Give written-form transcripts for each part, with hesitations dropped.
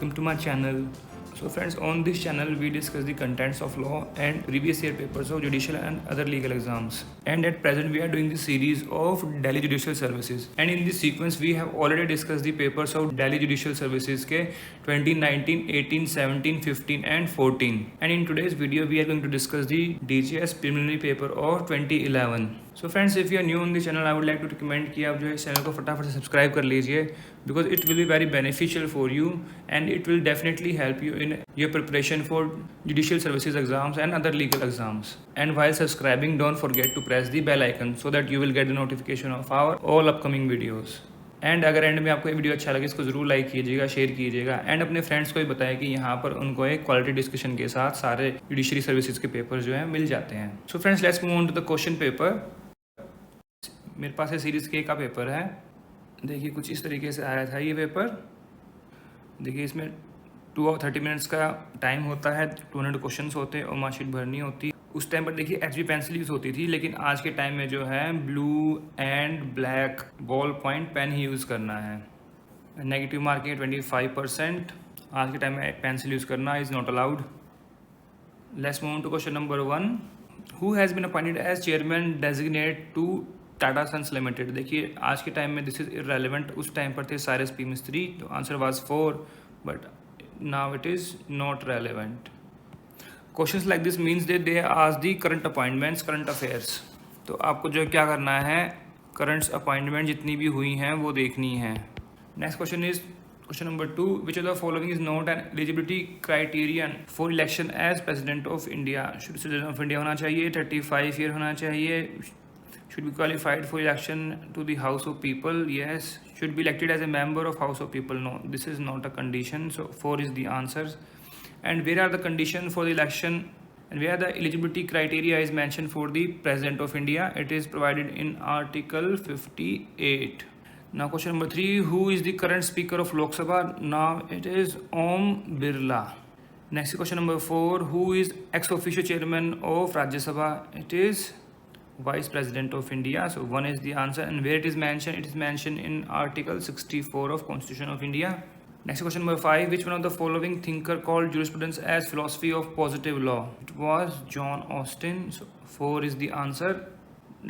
welcome to my channel. So friends, on this channel we discuss the contents of law and previous year papers of judicial and other legal exams. And at present we are doing the series of Delhi Judicial Services. And in this sequence we have already discussed the papers of Delhi Judicial Services के 2019, 18, 17, 15 and 14. And in today's video we are going to discuss the DJS preliminary paper of 2011. So friends, if you are new on this channel, I would like to recommend कि आप जो है इस channel को फटाफट से subscribe कर लीजिए because it will be very beneficial for you and it will definitely help you in your preparation for judicial services exams and other legal exams. And while subscribing, don't forget to press the bell icon so that you will get the notification of our all upcoming videos. And अगर and में आपको ये video अच्छा लगे इसको ज़रूर like कीजिएगा, share कीजिएगा एंड अपने फ्रेंड्स को भी बताएं कि यहाँ पर उनको एक क्वालिटी डिस्कशन के साथ सारे जुडिशरी सर्विसेज के पेपर जो हैं मिल जाते हैं. So friends, let's move on to the question paper. मेरे पास है सीरीज़ के का पेपर है. देखिए कुछ इस तरीके से आया था ये पेपर. देखिए इसमें 2 और 30 मिनट्स का टाइम होता है, 200 क्वेश्चन होते हैं और मार्कशीट भरनी होती है. उस टाइम पर देखिए HB पेंसिल यूज़ होती थी, लेकिन आज के टाइम में जो है blue and black ball point pen ही यूज़ करना है. Negative marking 25%. आज के टाइम में पेंसिल यूज़ करना is not allowed. Let's move to question number 1. Who has been appointed as chairman designate to Tata sons limited. देखिए आज के टाइम में दिस इज इररेलेवेंट. उस टाइम पर थे साइरस पी मिस्त्री. तो answer was 4, but now it is not relevant. Questions like this means they ask the current appointments, current affairs. तो आपको जो क्या करना है, करंट अपॉइंटमेंट जितनी भी हुई हैं वो देखनी है. Next question is question number 2. Which of the following is not an eligibility criterion for election as president of India. Should citizen of India होना चाहिए, 35 ईयर होना चाहिए, should be qualified for election to the House of People, yes, should be elected as a member of House of People, no, this is not a condition. So 4 is the answers. And where are the conditions for the election and where the eligibility criteria is mentioned for the President of India? It is provided in Article 58. Now question number 3. Who is the current Speaker of Lok Sabha? Now it is Om Birla. Next question number 4. Who is ex officio chairman of Rajya Sabha? It is Vice President of India. So 1 is the answer. And where it is mentioned? It is mentioned in Article 64 of Constitution of India. Next question number 5. Which one of the following thinker called jurisprudence as philosophy of positive law? It was John Austin. So 4 is the answer.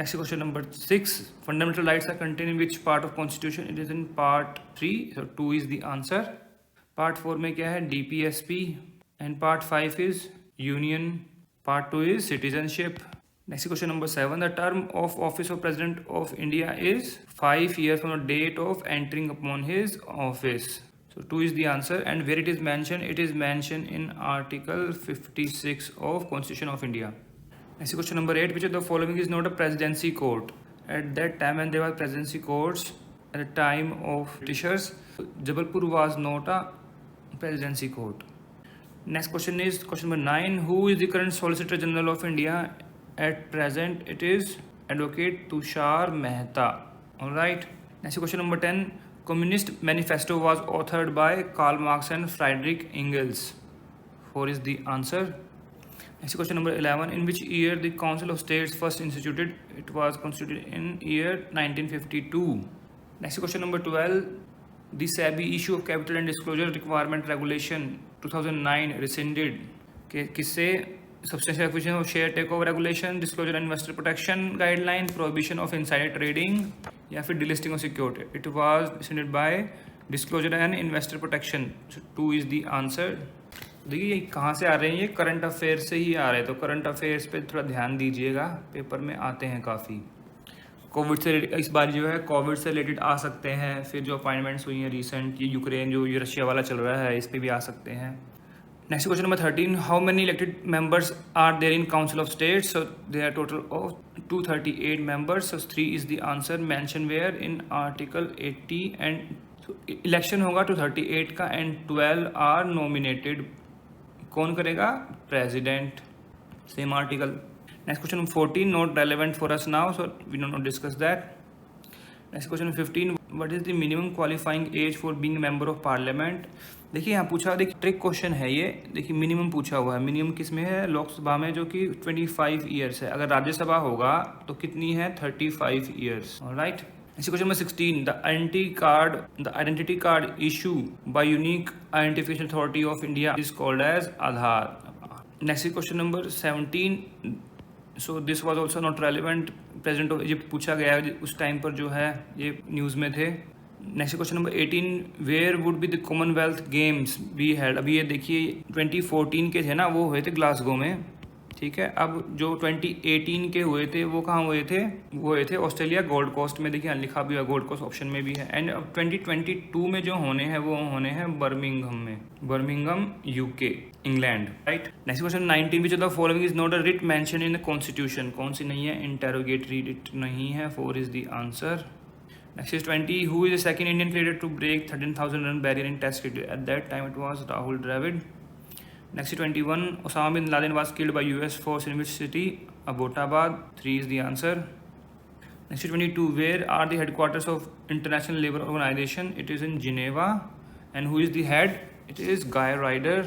Next question number 6. Fundamental rights are contained in which part of Constitution? It is in part 3. So 2 is the answer. Part 4 में क्या है? DPSP. And part 5 is union. Part 2 is citizenship. Next question number 7. The term of office of President of India is 5 years from the date of entering upon his office. So 2 is the answer. And where it is mentioned? It is mentioned in Article 56 of Constitution of India. Next question number 8. Which of the following is not a presidency court? At that time when there were presidency courts at the time of Britishers, Jabalpur was not a presidency court. Next question is question number 9. Who is the current Solicitor General of India? At present it is Advocate Tushar Mehta. Alright. Next question number 10. Communist Manifesto was authored by Karl Marx and Friedrich Engels. 4 is the answer. Next question number 11. In which year the Council of States first instituted? It was constituted in year 1952. Next question number 12. The SEBI issue of capital and disclosure requirement regulation 2009 rescinded. किससे? Substantial acquisition of share takeover regulation, disclosure and investor protection guideline, prohibition of insider trading या फिर delisting of security. It was rescinded by disclosure and investor protection. So 2 is the answer. देखिए ये कहाँ से आ रहे हैं? ये करंट अफेयर्स से ही आ रहे हैं. तो करंट अफेयर्स पे थोड़ा ध्यान दीजिएगा, पेपर में आते हैं काफ़ी. कोविड से इस बार जो है कोविड से रिलेटेड आ सकते हैं. फिर जो अपॉइंटमेंट्स हुई हैं रिसेंट, ये यूक्रेन जो ये रशिया वाला चल रहा है, इस पर भी आ सकते हैं. Next question number 13. How many elected members are there in Council of States? So there are total of 238 members. So 3 is the answer. Mentioned where? In Article 80. And so election होगा 238 का and 12 are nominated. कौन करेगा? President. Same article. Next question number 14. Not relevant for us now. So we don't discuss that. Next question 15. What is the minimum qualifying age for being a member of parliament? देखिए यहाँ पूछा, देखिए trick question है ये. देखिए minimum पूछा हुआ है. मिनिमम किस में है? लोकसभा में, जो कि 25 ईयर्स है. अगर राज्यसभा होगा तो कितनी है? 35 years. Alright. Next question number 16. The identity card issued by Unique Identification Authority of India is called as Aadhaar. Next question number 17. So this was also not relevant. President of Egypt पूछा गया है उस time पर, जो है ये news में थे. Next question number 18. Where would be the commonwealth games be held. अभी ये देखिए 2014 के थे ना, वो हुए थे ग्लासगो में, ठीक है. अब जो 2018 के हुए थे वो कहाँ हुए थे, वो हुए थे ऑस्ट्रेलिया गोल्ड कोस्ट में. देखिए लिखा भी है, गोल्ड कोस्ट ऑप्शन में भी है. एंड अब 2022 में जो होने हैं वो होने हैं बर्मिंघम में, Birmingham UK, England, right. Next question 19. Which of the following is not a writ mention in the constitution. कौन सी नहीं है, इंटेरोगेटरी रिट नहीं है. 4 is the answer. Next is 20. Who is the second Indian cricketer to break 13,000 run barrier in Test cricket? At that time it was Rahul Dravid. Next is 21. Osama bin Laden was killed by US force in which city? Abbottabad. 3 is the answer. Next is 22. Where are the headquarters of International Labour Organization? It is in Geneva. And who is the head? It is Guy Ryder.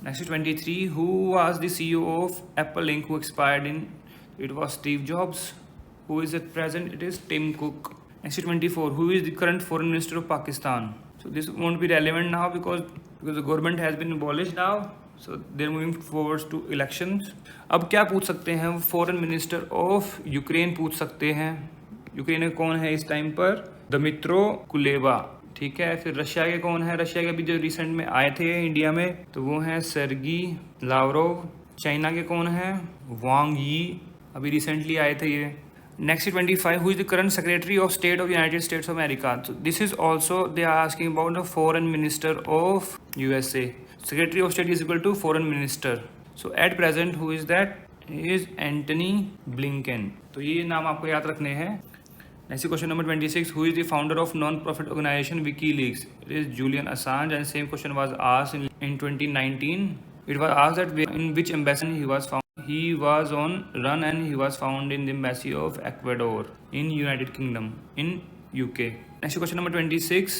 Next is 23. Who was the CEO of Apple Inc. who expired in? It was Steve Jobs. Who is at present? It is Tim Cook. Next is 24. Who is the current foreign minister of Pakistan? So this won't be relevant now because the government has been abolished now. So they're moving forward to elections. अब क्या पूछ सकते हैं, foreign minister of Ukraine पूछ सकते हैं. Ukraine में कौन है इस टाइम पर? दमित्रो कुलेबा, ठीक है. फिर रशिया के कौन है, रशिया के भी जो रिसेंट में आए थे इंडिया में तो वो हैं सर्गी लावरोव. चाइना के कौन है, वांग यी, अभी रिसेंटली आए थे ये. Next is 25. Who is the current Secretary of State of United States of America? So this is also, they are asking about the foreign minister of USA. Secretary of State is equal to foreign minister. So at present, who is that? He is Antony Blinken. तो ये नाम आपको याद रखने हैं. Next question number 26. Who is the founder of non-profit organization WikiLeaks? It is Julian Assange, and same question was asked in 2019. It was asked that in which embassy he was found. He was on run and he was found in the embassy of Ecuador in United Kingdom in UK. Next question number 26.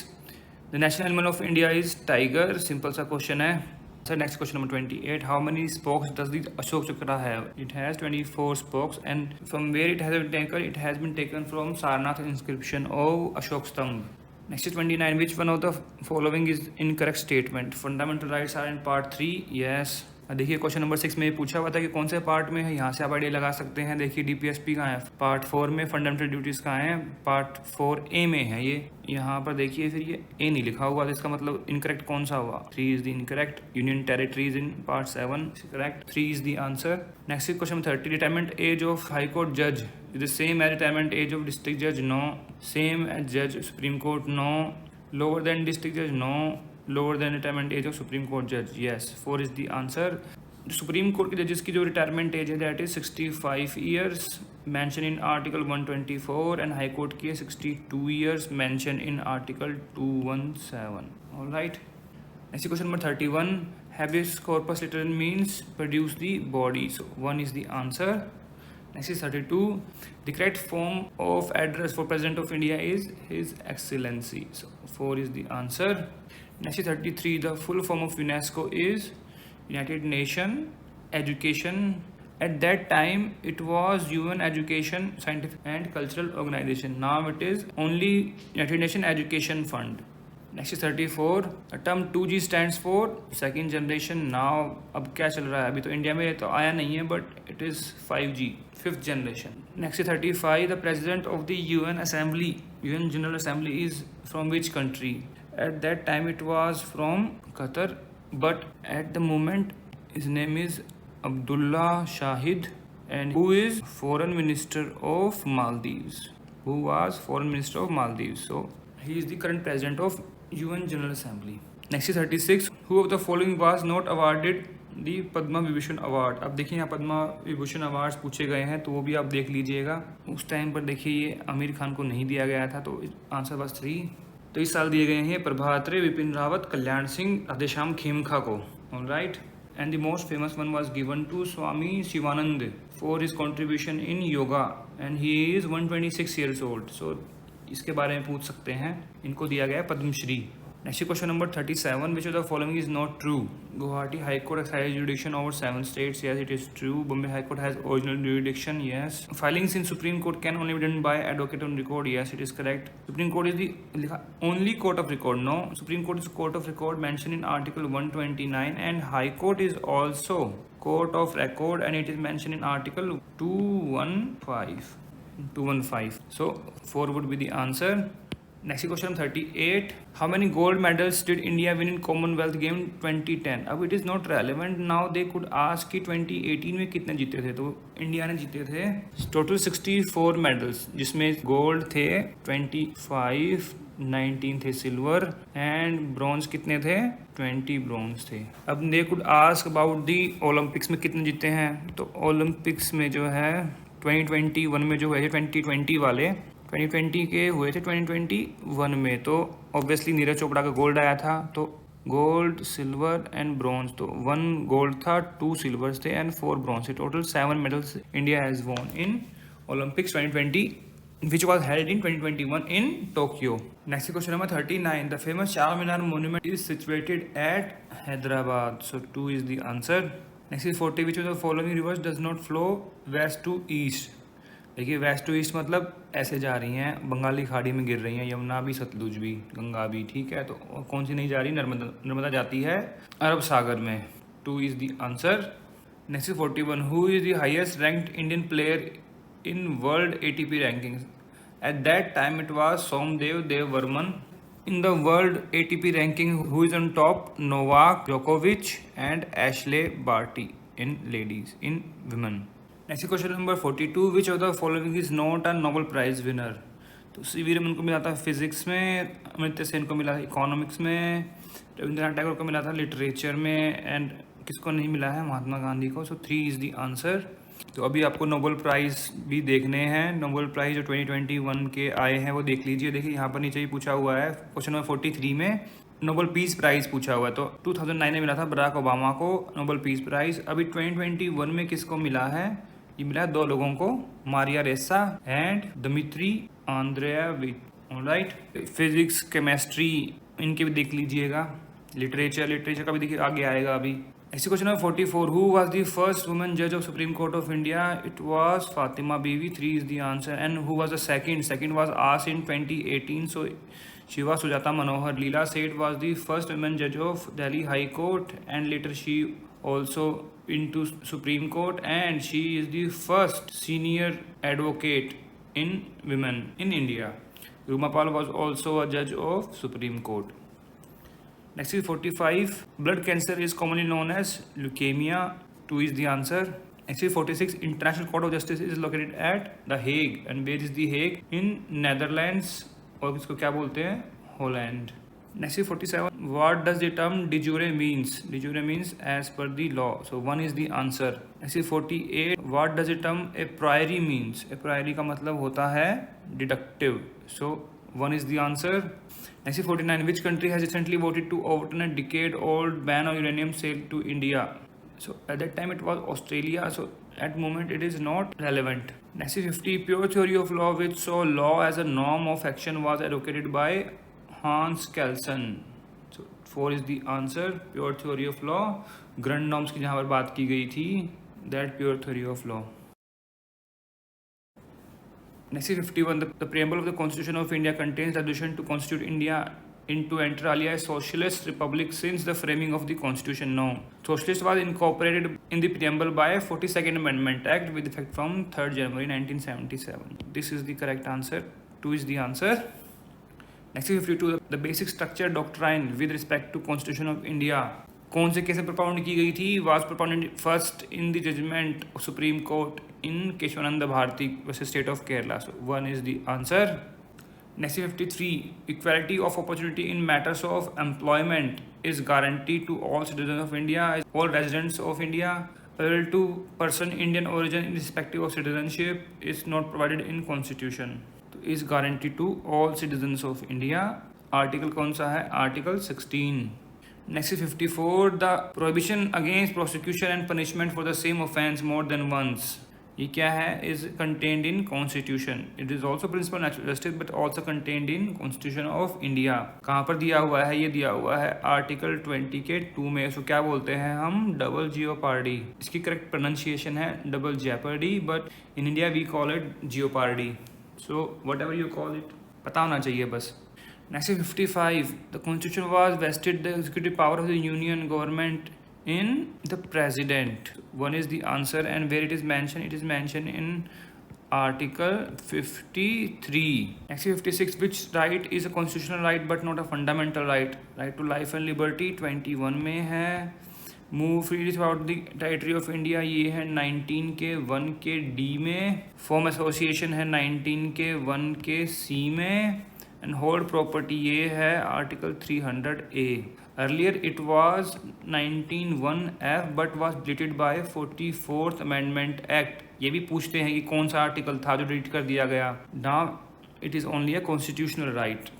The national animal of India is tiger. Simple सा question है. So next question number 28. How many spokes does the Ashok Chakra have? It has 24 spokes. And from where it has been taken? It has been taken from Sarnath inscription of Ashok Stambh. Next is 29. Which one of the following is incorrect statement? Fundamental rights are in part 3. Yes. देखिए question number 6 में पूछा हुआ था कि कौन से part में है, यहाँ से आप आइडिया लगा सकते हैं. देखिए डीपीएसपी कहाँ है, पार्ट 4 में. फंडामेंटल ड्यूटीज़ कहाँ है, पार्ट 4A में है. ये यहाँ पर देखिए फिर ये ए नहीं लिखा हुआ, तो इसका मतलब इनकरेक्ट कौन सा हुआ. 3 is the incorrect. Union territories in part 7 correct. 3 is the answer. Next question 30. Retirement age of high court जज is the same as retirement age of district जज. नो. सेम एज जज supreme court. No. Lower than district जज. No. Lower than retirement age of supreme court जज. Yes. 4 is the answer. Supreme court के जजेस की जो retirement age है that is 65 years mention in article 124 and high court की 62 years mention in article 217. Alright. Next question number 31. Habeas corpus literal means produce the body. So 1 is the answer. Next is 32. The correct form of address for president of India is his excellency. So 4 is the answer. Next is 33. The full form of UNESCO is United Nation Education. At that time it was UN Education, Scientific and Cultural Organization. Now it is only United Nation Education Fund. Next is 34. The term 2G stands for second generation. Now अब क्या चल रहा है, अभी तो India में तो आया नहीं है, but it is 5G, fifth generation. Next is 35. The president of the UN Assembly, UN General Assembly is from which country? At that time it was from Qatar. But at the moment his name is Abdullah Shahid, and who is foreign minister of Maldives. Who was foreign minister of Maldives. So he is the current president of UN General Assembly. Next is 36. Who of the following was not awarded the Padma Vibhushan Award? अब देखिए यहाँ Padma Vibhushan awards पूछे गए हैं तो वो भी आप देख लीजिएगा. उस टाइम पर देखिए ये आमिर खान को नहीं दिया गया था, तो आंसर बस 3. तो इस साल दिए गए हैं प्रभात विपिन रावत, कल्याण सिंह, राधेश्याम खेमका को. Alright. And the most famous one was given to Swami Sivananda for his contribution in yoga, and he is 126 years old. So इसके बारे में पूछ सकते हैं. इनको दिया गया Padma Shri. Next question number 37. Which of the following is not true? Guwahati High Court exercises jurisdiction over 7 states. Yes, it is true. Bombay High Court has original jurisdiction. Yes. Filings in Supreme Court can only be done by advocate on record. Yes, it is correct. Supreme Court is the only court of record. No, Supreme Court is court of record mentioned in Article 129, and High Court is also court of record, and it is mentioned in Article 215. So 4 would be the answer. Next question 38. How many gold medals did India win in Commonwealth game 2010? अब it is not relevant now, they could ask कि 2018 में कितने जीते थे. तो India ने जीते थे टोटल 64 मेडल्स, जिसमें गोल्ड थे 25, 19 थे सिल्वर, एंड ब्रॉन्ज कितने थे? 20 ब्रॉन्ज थे. अब they could ask about the Olympics में कितने जीते हैं. तो ओलंपिक्स में जो है 2021 में जो है 2020 वाले 2020 के हुए थे 2021 में. तो ऑब्वियसली नीरज चोपड़ा का गोल्ड आया था. तो गोल्ड, सिल्वर एंड ब्रॉन्ज. तो 1 गोल्ड था, 2 सिल्वर्स थे एंड 4 ब्रॉन्ज थे. Total 7 medals India has won in Olympics 2020 which was held in 2021 in Tokyo. Next question number 39. The famous Charminar monument is situated at Hyderabad. So 2 is the answer. Next is 40. Which of the following rivers does not flow west to east? देखिए waste to east मतलब ऐसे जा रही हैं, बंगाली खाड़ी में गिर रही हैं. यमुना भी, सतलुज भी, गंगा भी. ठीक है, तो कौन सी नहीं जा रही? नर्मदा जाती है अरब सागर में. 2 is the answer. Next 41. Who is the highest ranked Indian player in world ATP rankings? At that time it was Somdev Devvarman. In the world ATP ranking, who is on top? Novak Djokovic and Ashley Barty in ladies. In women. Next question number 42. Which of the following is not a Nobel Prize winner? तो CV Raman को मिला था physics में, अमर्त्य सेन को मिला था economics में, रविंद्रनाथ टैगोर को मिला था लिटरेचर में, एंड किसको नहीं मिला है? महात्मा गांधी को. सो 3 इज द आंसर. तो अभी आपको नोबेल प्राइज़ भी देखने हैं. नोबेल प्राइज़ जो 2021 के आए हैं वो देख लीजिए. देखिए यहाँ पर नीचे ही पूछा हुआ है क्वेश्चन नंबर 43 में नोबेल पीस प्राइज़ पूछा हुआ है. तो 2009 में मिला था बराक ओबामा को नोबेल पीस प्राइज़. अभी 2021 में किसको मिला है? ये मिला 2 लोगों को, Maria Ressa and Dmitry Andreyevich. Alright. Physics, chemistry इनके भी देख लीजिएगा. लिटरेचर का भी देखिए आगे आएगा अभी. Next question number 44. Who was the first woman judge of Supreme Court of India? It was Fatima Bibi. 3 is the answer. And who was the second? Second was asked in 2018. So she was Sujata Manohar. Leela Seth was the first woman judge of Delhi High Court, and later she also into Supreme Court, and she is the first senior advocate in women in India. Rumapal was also a judge of Supreme Court. Next is 45. Blood cancer is commonly known as leukemia. 2 is the answer. Next is 46. International Court of Justice is located at The Hague. And where is The Hague? In Netherlands. और इसको क्या बोलते हैं? Holland. Next is 47. What does the term de jure means? De jure means as per the law. So 1 is the answer. Next is 48. What does the term a priori means? A priori का मतलब होता है deductive. So 1 is the answer. Next is 49. Which country has recently voted to overturn a decade-old ban on uranium sale to India? So at that time it was Australia. So at the moment it is not relevant. Next is 50. Pure theory of law, which saw law as a norm of action, was advocated by Hans Kelsen. So 4 is the answer. Pure theory of law. Grand norms की जहाँ पर बात की गई थी, that pure theory of law. Next is 51. The preamble of the Constitution of India contains the resolution to constitute India into enter alia a socialist republic since the framing of the Constitution. No. Socialist was incorporated in the preamble by 42nd Amendment Act with effect from 3rd January 1977. This is the correct answer. 2 is the answer. Next is 52. The basic structure doctrine with respect to Constitution of India कौन से case में propound की गई थी? Was propounded first in the judgment of Supreme Court in Keshwananda Bharati versus State of Kerala. So 1 is the answer. Next is 53. Equality of opportunity in matters of employment is guaranteed to all citizens of India, all residents of India. Parallel to person Indian origin irrespective of citizenship is not provided in Constitution. So is guaranteed to all citizens of India. Article कौन सा है? Article 16. Next is 54. The prohibition against prosecution and punishment for the same offence more than once ये क्या है? Is contained in constitution. It is also principle natural justice but also contained in constitution of India. कहाँ पर दिया हुआ है? ये दिया हुआ है आर्टिकल 20 के 2 में। इसको क्या बोलते हैं हम? Double jeopardy. इसकी करेक्ट प्रोनाउंसिएशन है double jeopardy, but in India we call it jeopardy. So whatever you call it, पता होना चाहिए बस। Next is 55. The constitution was vested the executive power of the union government in the president. One is the answer, and where it is mentioned? It is mentioned in Article 53. Next is 56. Which right is a constitutional right but not a fundamental right? Right to life and liberty 21 में है। Move freely through the territory of India, ये है 19 के 1 के D में। Form association है 19 के 1 के सी में। एंड होल्ड प्रॉपर्टी ये है article 300A। Earlier it was 19(1)F but was deleted bye 44th amendment act. ये भी पूछते हैं कि कौन सा आर्टिकल था जो डिलीट कर दिया गया। Now it is only a constitutional right.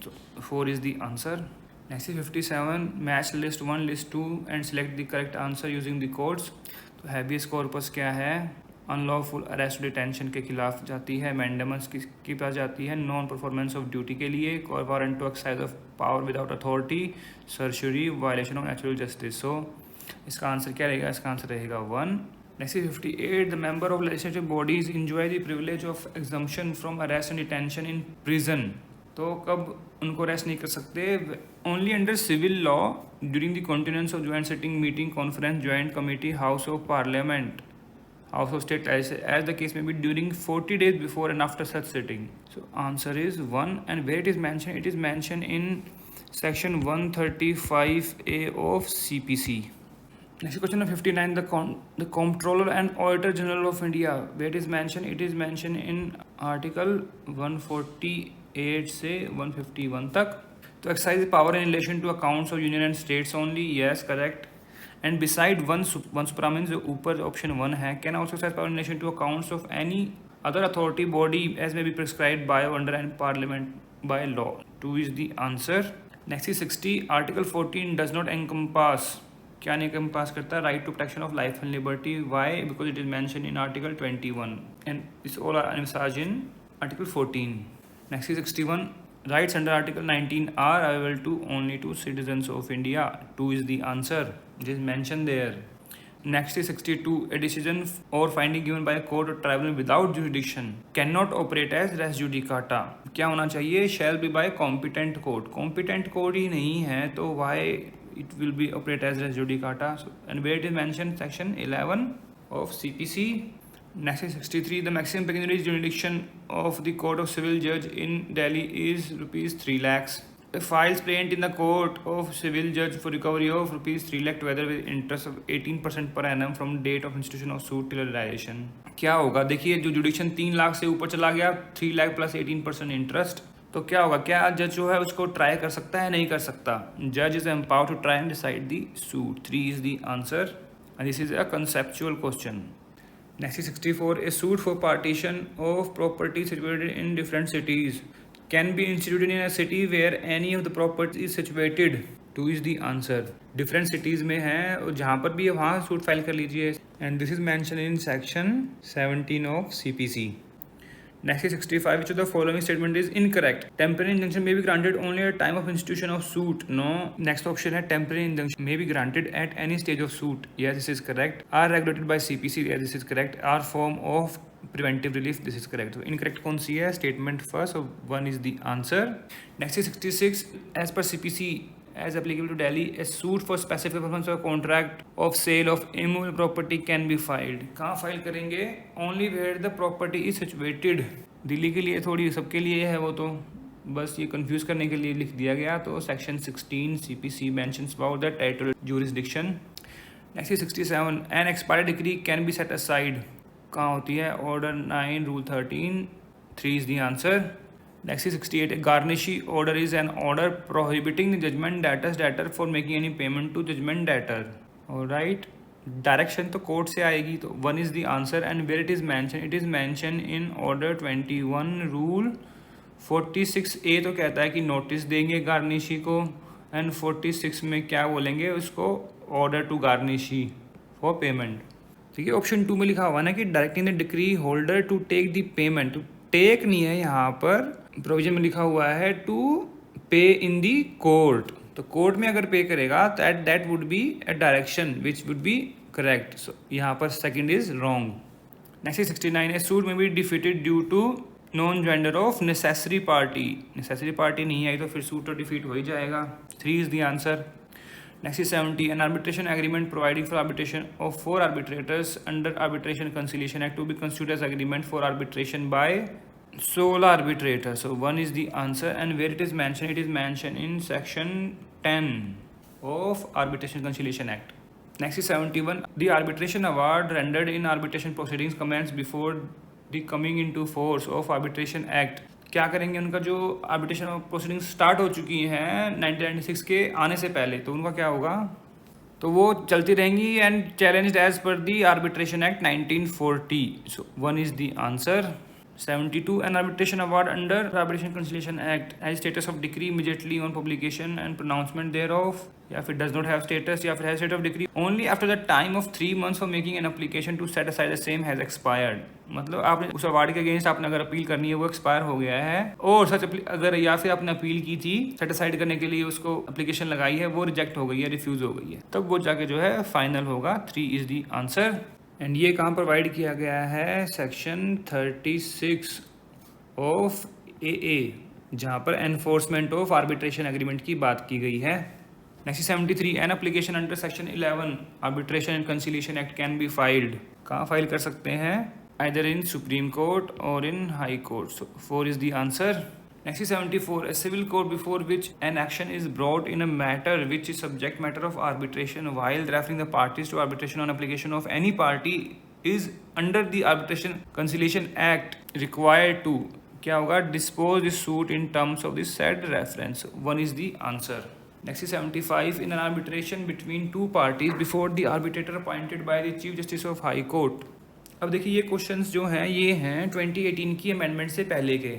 4 is the answer. Next is 57। Match list 1 list 2 and select the correct answer using the codes. तो हैबियस कॉर्पस क्या है? अनलॉफुल अरेस्ट डिटेंशन के खिलाफ जाती है। मैंडेमस की पास जाती है नॉन परफॉर्मेंस ऑफ ड्यूटी के लिए। Warrant to exercise of power without authority, surgery, violation of natural justice. So इसका आंसर क्या रहेगा? इसका आंसर रहेगा 1। Next is 58। The member of legislative bodies enjoy the privilege of exemption from arrest and detention in prison. तो कब उनको arrest नहीं कर सकते? Only under civil law during the continuance of joint sitting, meeting, conference, joint committee, house of parliament, House of State, as the case may be, during 40 days before and after such sitting. So answer is 1. And where it is mentioned? It is mentioned in section 135A of CPC. Next question of 59. The Comptroller and Auditor General of India, where it is mentioned? It is mentioned in article 148 से 151 तक। तो exercise power in relation to accounts of union and states only. Yes, correct. And beside one supra means जो ऊपर option 1 है, can also exercise power in relation to accounts of any other authority body as may be prescribed by or under and parliament by law. 2 is the answer. Next is 60. Article 14 does not encompass, क्या नहीं encompass करता? Right to protection of life and liberty. Why? Because it is mentioned in Article 21 and it's all emphasized in Article 14. Next is 61. Rights under Article 19 are available to only to citizens of India. 2 is the answer. It is mentioned there. Next is 62. A decision or finding given by a court or tribunal without jurisdiction cannot operate as res judicata. क्या होना चाहिए? Shall be by competent court. Competent court ही नहीं है तो why it will be operate as res judicata? So, and where it is mentioned? Section 11 of CPC. Next is 63. The maximum pecuniary jurisdiction of the Court of Civil Judge in Delhi is rupees 3 lakhs. A files present in the Court of Civil Judge for recovery of rupees 3 lakh together with interest of 18% per annum from date of institution of suit till realization. क्या होगा? देखिए जो जुडिक्शन 3 लाख से ऊपर चला गया, 3 lakh plus 18% interest, तो क्या होगा? क्या जज जो है उसको ट्राई कर सकता है? नहीं कर सकता। जज is empowered to try and decide the suit. 3 is the answer and this is a conceptual question. Next is 64. A suit for partition of property situated in different cities can be instituted in a city where any of the property is situated. 2 is the answer. Different cities में है और जहाँ पर भी है वहाँ suit file कर लीजिए। And this is mentioned in section 17 of CPC. Next is 65. Which of the following statement is incorrect? Temporary injunction may be granted only at time of institution of suit. No. Next option है temporary injunction may be granted at any stage of suit. Yes, this is correct. Are regulated by CPC. Yes, this is correct. Are form of preventive relief. This is correct. So incorrect कौन सी है? Statement first. So 1 is the answer. Next is 66. As per CPC, as applicable to Delhi, a suit for specific purpose of contract of sale of immovable property can be filed. कहाँ file करेंगे? Only where the property is situated. Delhi के लिए थोड़ी, सबके लिए है वो, तो बस ये कंफ्यूज करने के लिए लिख दिया गया। तो section 16 CPC mentions about the territorial jurisdiction. Next is 67. An expired decree can be set aside. कहाँ होती है? Order 9, Rule 13. 3 is the answer. Next is 68. A garnishee order is an order prohibiting the judgment debtor for making any payment to judgment debtor. Alright. Direction तो court से आएगी, तो 1 is the answer. And where it is mentioned? It is mentioned in order 21 rule 46A। तो कहता है कि notice देंगे garnishee को, एंड 46 में क्या बोलेंगे उसको? Order to garnishee for payment. ठीक है, ऑप्शन 2 में लिखा हुआ ना कि directing the decree holder to take the payment, to take नहीं है यहाँ पर, प्रोविजन में लिखा हुआ है टू पे इन दी कोर्ट, तो कोर्ट में अगर पे करेगा that would be a direction which would be correct, so यहाँ पर second is wrong. Next is 69, a suit may be defeated due to non joinder of necessary party, necessary party नहीं आई तो फिर suit तो defeat हो ही जाएगा, 3 is the answer. Next is 70, an arbitration agreement providing for arbitration of 4 arbitrators under Arbitration Conciliation Act to be constituted as agreement for arbitration by sole arbitrator. So 1 is the answer, and where it is mentioned in section 10 of Arbitration Conciliation Act. Next is 71, the arbitration award rendered in arbitration proceedings commenced before the coming into force of Arbitration Act. क्या करेंगे, उनका जो arbitration proceeding start हो चुकी हैं 1996 के आने से पहले, तो उनका क्या होगा, तो वो चलती रहेंगी and challenged as per the arbitration act 1940, so 1 is the answer. 72, an arbitration award under Arbitration Conciliation Act has status of decree immediately on publication and pronouncement thereof, या फिर does not have status, या फिर has status of decree only after the time of 3 months for making an application to set aside the same has expired। मतलब आपने उस award के against आपने अगर अपील करनी है वो एक्सपायर हो गया है, और सच अगर या फिर आपने अपील की थी सेट असाइड करने के लिए, उसको एप्लीकेशन लगाई है, वो रिजेक्ट हो गई है, रिफ्यूज हो गई है, तब वो जाके जो है फाइनल होगा। 3 इज द आंसर। एंड ये कहाँ प्रोवाइड किया गया है, सेक्शन 36 ऑफ AA, जहाँ पर एनफोर्समेंट ऑफ आर्बिट्रेशन एग्रीमेंट की बात की गई है। Next 73, an application under section 11 arbitration and conciliation act can be filed, कहाँ फाइल कर सकते हैं, either in Supreme Court or in High Court, so 4 is the answer। Next is 74, a civil court before which an action is brought in a matter which is subject matter of arbitration while referring the parties to arbitration on application of any party is under the Arbitration Conciliation Act required to, क्या होगा, dispose the suit in terms of the said reference, 1 is the answer। Next is 75, in an arbitration between 2 parties before the arbitrator appointed by the Chief Justice of High Court। अब देखिए ये questions जो हैं ये हैं 2018 की amendment से पहले के,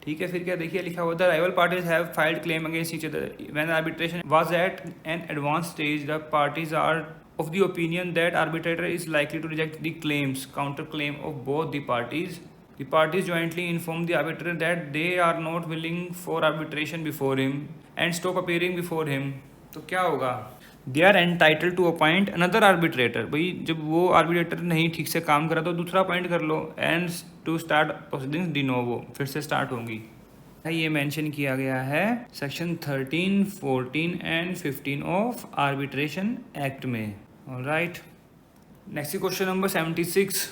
ठीक है। फिर क्या देखिए लिखा हुआ था, rival parties have filed claim against each other when arbitration was at an advance stage, the parties are of the opinion that arbitrator is likely to reject the claims counter claim of both the parties. The parties jointly inform the arbitrator that they are not willing for arbitration before him and stop appearing before him, तो क्या होगा, they are entitle to appoint another arbitrator. भाई जब वो arbitrator नहीं ठीक से काम करा तो दूसरा अपॉइंट कर लो, and to start proceedings de novo, फिर से स्टार्ट होंगी। ये मेंशन किया गया है section 13, 14 and 15 of arbitration act में। Alright, next question number 76,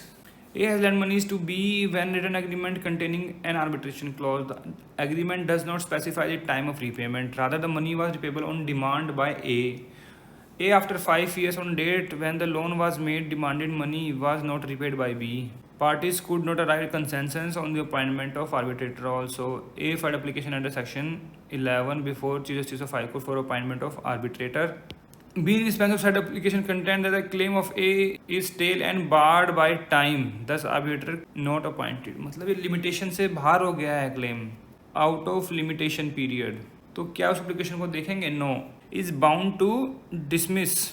A has lent monies to B when written agreement containing an arbitration clause. The agreement does not specify the time of repayment. Rather, the money was repayable on demand by A. A, after 5 years on date when the loan was made, demanded money was not repaid by B. Parties could not arrive at consensus on the appointment of arbitrator also. A filed application under section 11 before Chief Justice of High Court for appointment of arbitrator. B, dispense of said application content that the claim of A is stale and barred by time, thus arbitrator not appointed। मतलब ये limitation से बाहर हो गया है claim, out of limitation period, तो क्या उस एप्लीकेशन को देखेंगे, no. is bound to dismiss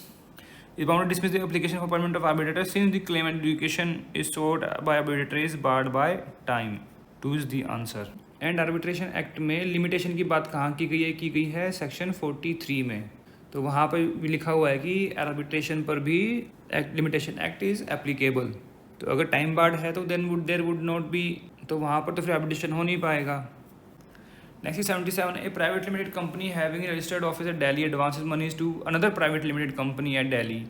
the application for appointment of arbitrator since the claim and adjudication is sought by arbitrator is barred by time, 2 is the answer। And arbitration act में limitation की बात कहाँ की गई है section 43 में, तो वहाँ पर भी लिखा हुआ है कि आर्बिट्रेशन पर भी लिमिटेशन एक्ट इज़ एप्लीकेबल। तो अगर टाइम बार्ड है तो देयर वुड नॉट बी, तो वहाँ पर तो फिर आर्बिट्रेशन हो नहीं पाएगा। Next is 77, a private limited company having registered office at Delhi advances monies to another private limited company at Delhi.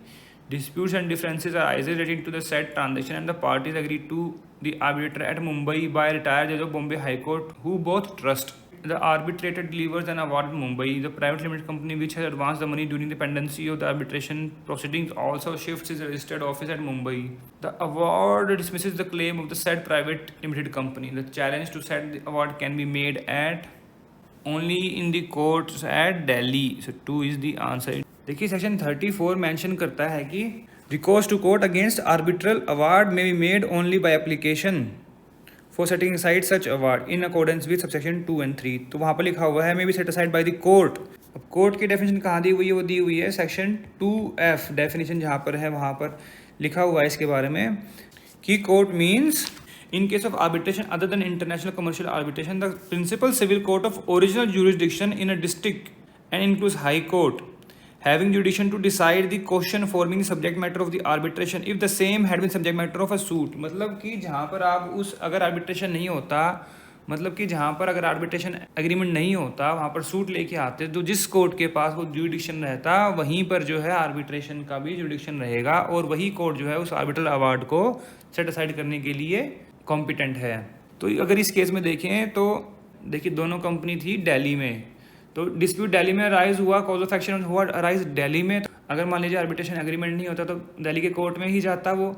Disputes and differences are either relating to the said transaction and the parties agree to the arbitrator at Mumbai by retired judge of Bombay High Court who both trust. The arbitrator delivers an award in Mumbai. The private limited company which has advanced the money during the pendency of the arbitration proceedings also shifts its registered office at Mumbai. The award dismisses the claim of the said private limited company. The challenge to said award can be made at only in the courts at Delhi. So 2 is the answer. देखिए section 34 mention करता है कि recourse to court against arbitral award may be made only by application for setting aside such award in accordance with subsection 2 and 3। तो वहाँ पर लिखा हुआ है may be set aside by the court. अब कोर्ट की डेफिनेशन कहाँ दी हुई है, वो दी हुई है सेक्शन 2F डेफिनेशन, जहाँ पर है वहाँ पर लिखा हुआ है इसके बारे में कि court means in case of arbitration other than international commercial arbitration, the principal civil court of original jurisdiction in a district and includes high court having jurisdiction to decide the question forming the subject matter of the arbitration if the same had been subject matter of a suit. मतलब कि जहाँ पर आप उस अगर arbitration नहीं होता, मतलब कि जहाँ पर अगर आर्बिट्रेशन एग्रीमेंट नहीं होता वहाँ पर सूट लेके आते तो जिस कोर्ट के पास वो जुडिक्शन रहता वहीं पर जो है आर्बिट्रेशन का भी जुडिक्शन रहेगा और वही कोर्ट जो है उस आर्बिट्रल अवार्ड को सेट असाइड करने के लिए कॉम्पिटेंट है। तो अगर इस केस में देखें तो देखिए दोनों कंपनी थी दिल्ली में, तो डिस्प्यूट दिल्ली में अराइज हुआ, कॉज ऑफ एक्शन हुआ अराइज दिल्ली में। तो अगर मान लीजिए आर्बिट्रेशन एग्रीमेंट नहीं होता तो दिल्ली के कोर्ट में ही जाता वो,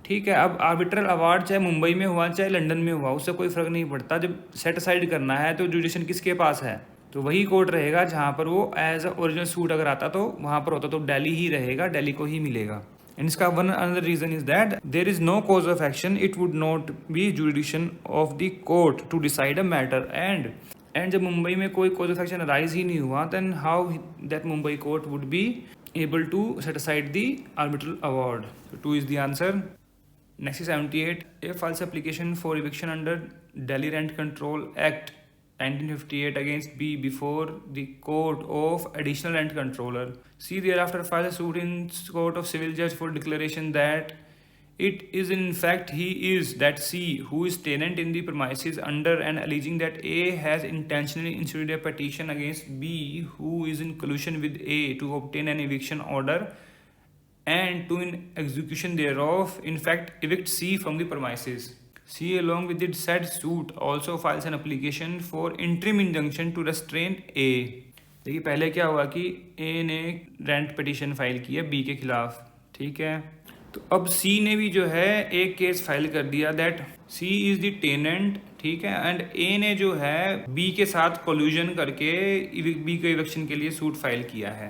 ठीक है। अब आर्बिट्रल अवार्ड चाहे मुंबई में हुआ चाहे लंदन में हुआ उससे कोई फ़र्क नहीं पड़ता, जब सेट असाइड करना है तो जुडिक्शन किसके पास है, तो वही कोर्ट रहेगा जहाँ पर वो एज अ ओरिजिनल सूट अगर आता तो वहाँ पर होता तो दिल्ली ही रहेगा, दिल्ली को ही मिलेगा। एंड इसका one another reason is that there is no cause of action, it would not be jurisdiction of the court to decide a matter. And जब मुंबई में कोई कॉज ऑफ एक्शन राइज ही नहीं हुआ then how that Mumbai court would be able to set aside the arbitral award. So 2 is the answer. Next is 78. A false application for eviction under Delhi Rent Control Act 1958 against B before the court of additional rent controller. C thereafter files a suit in court of civil judge for declaration that it is in fact he is that C who is tenant in the premises under and alleging that A has intentionally initiated a petition against B who is in collusion with A to obtain an eviction order and to in execution thereof in fact evict C from the premises. C along with its said suit also files an application for interim injunction to restrain A. देखिए पहले क्या हुआ कि A ने rent petition file की है B के खिलाफ, ठीक है। तो अब C ने भी जो है एक केस फाइल कर दिया that C is the tenant, ठीक है, एंड A ने जो है B के साथ कोल्यूजन करके B के इविक्शन के लिए सूट फाइल किया है,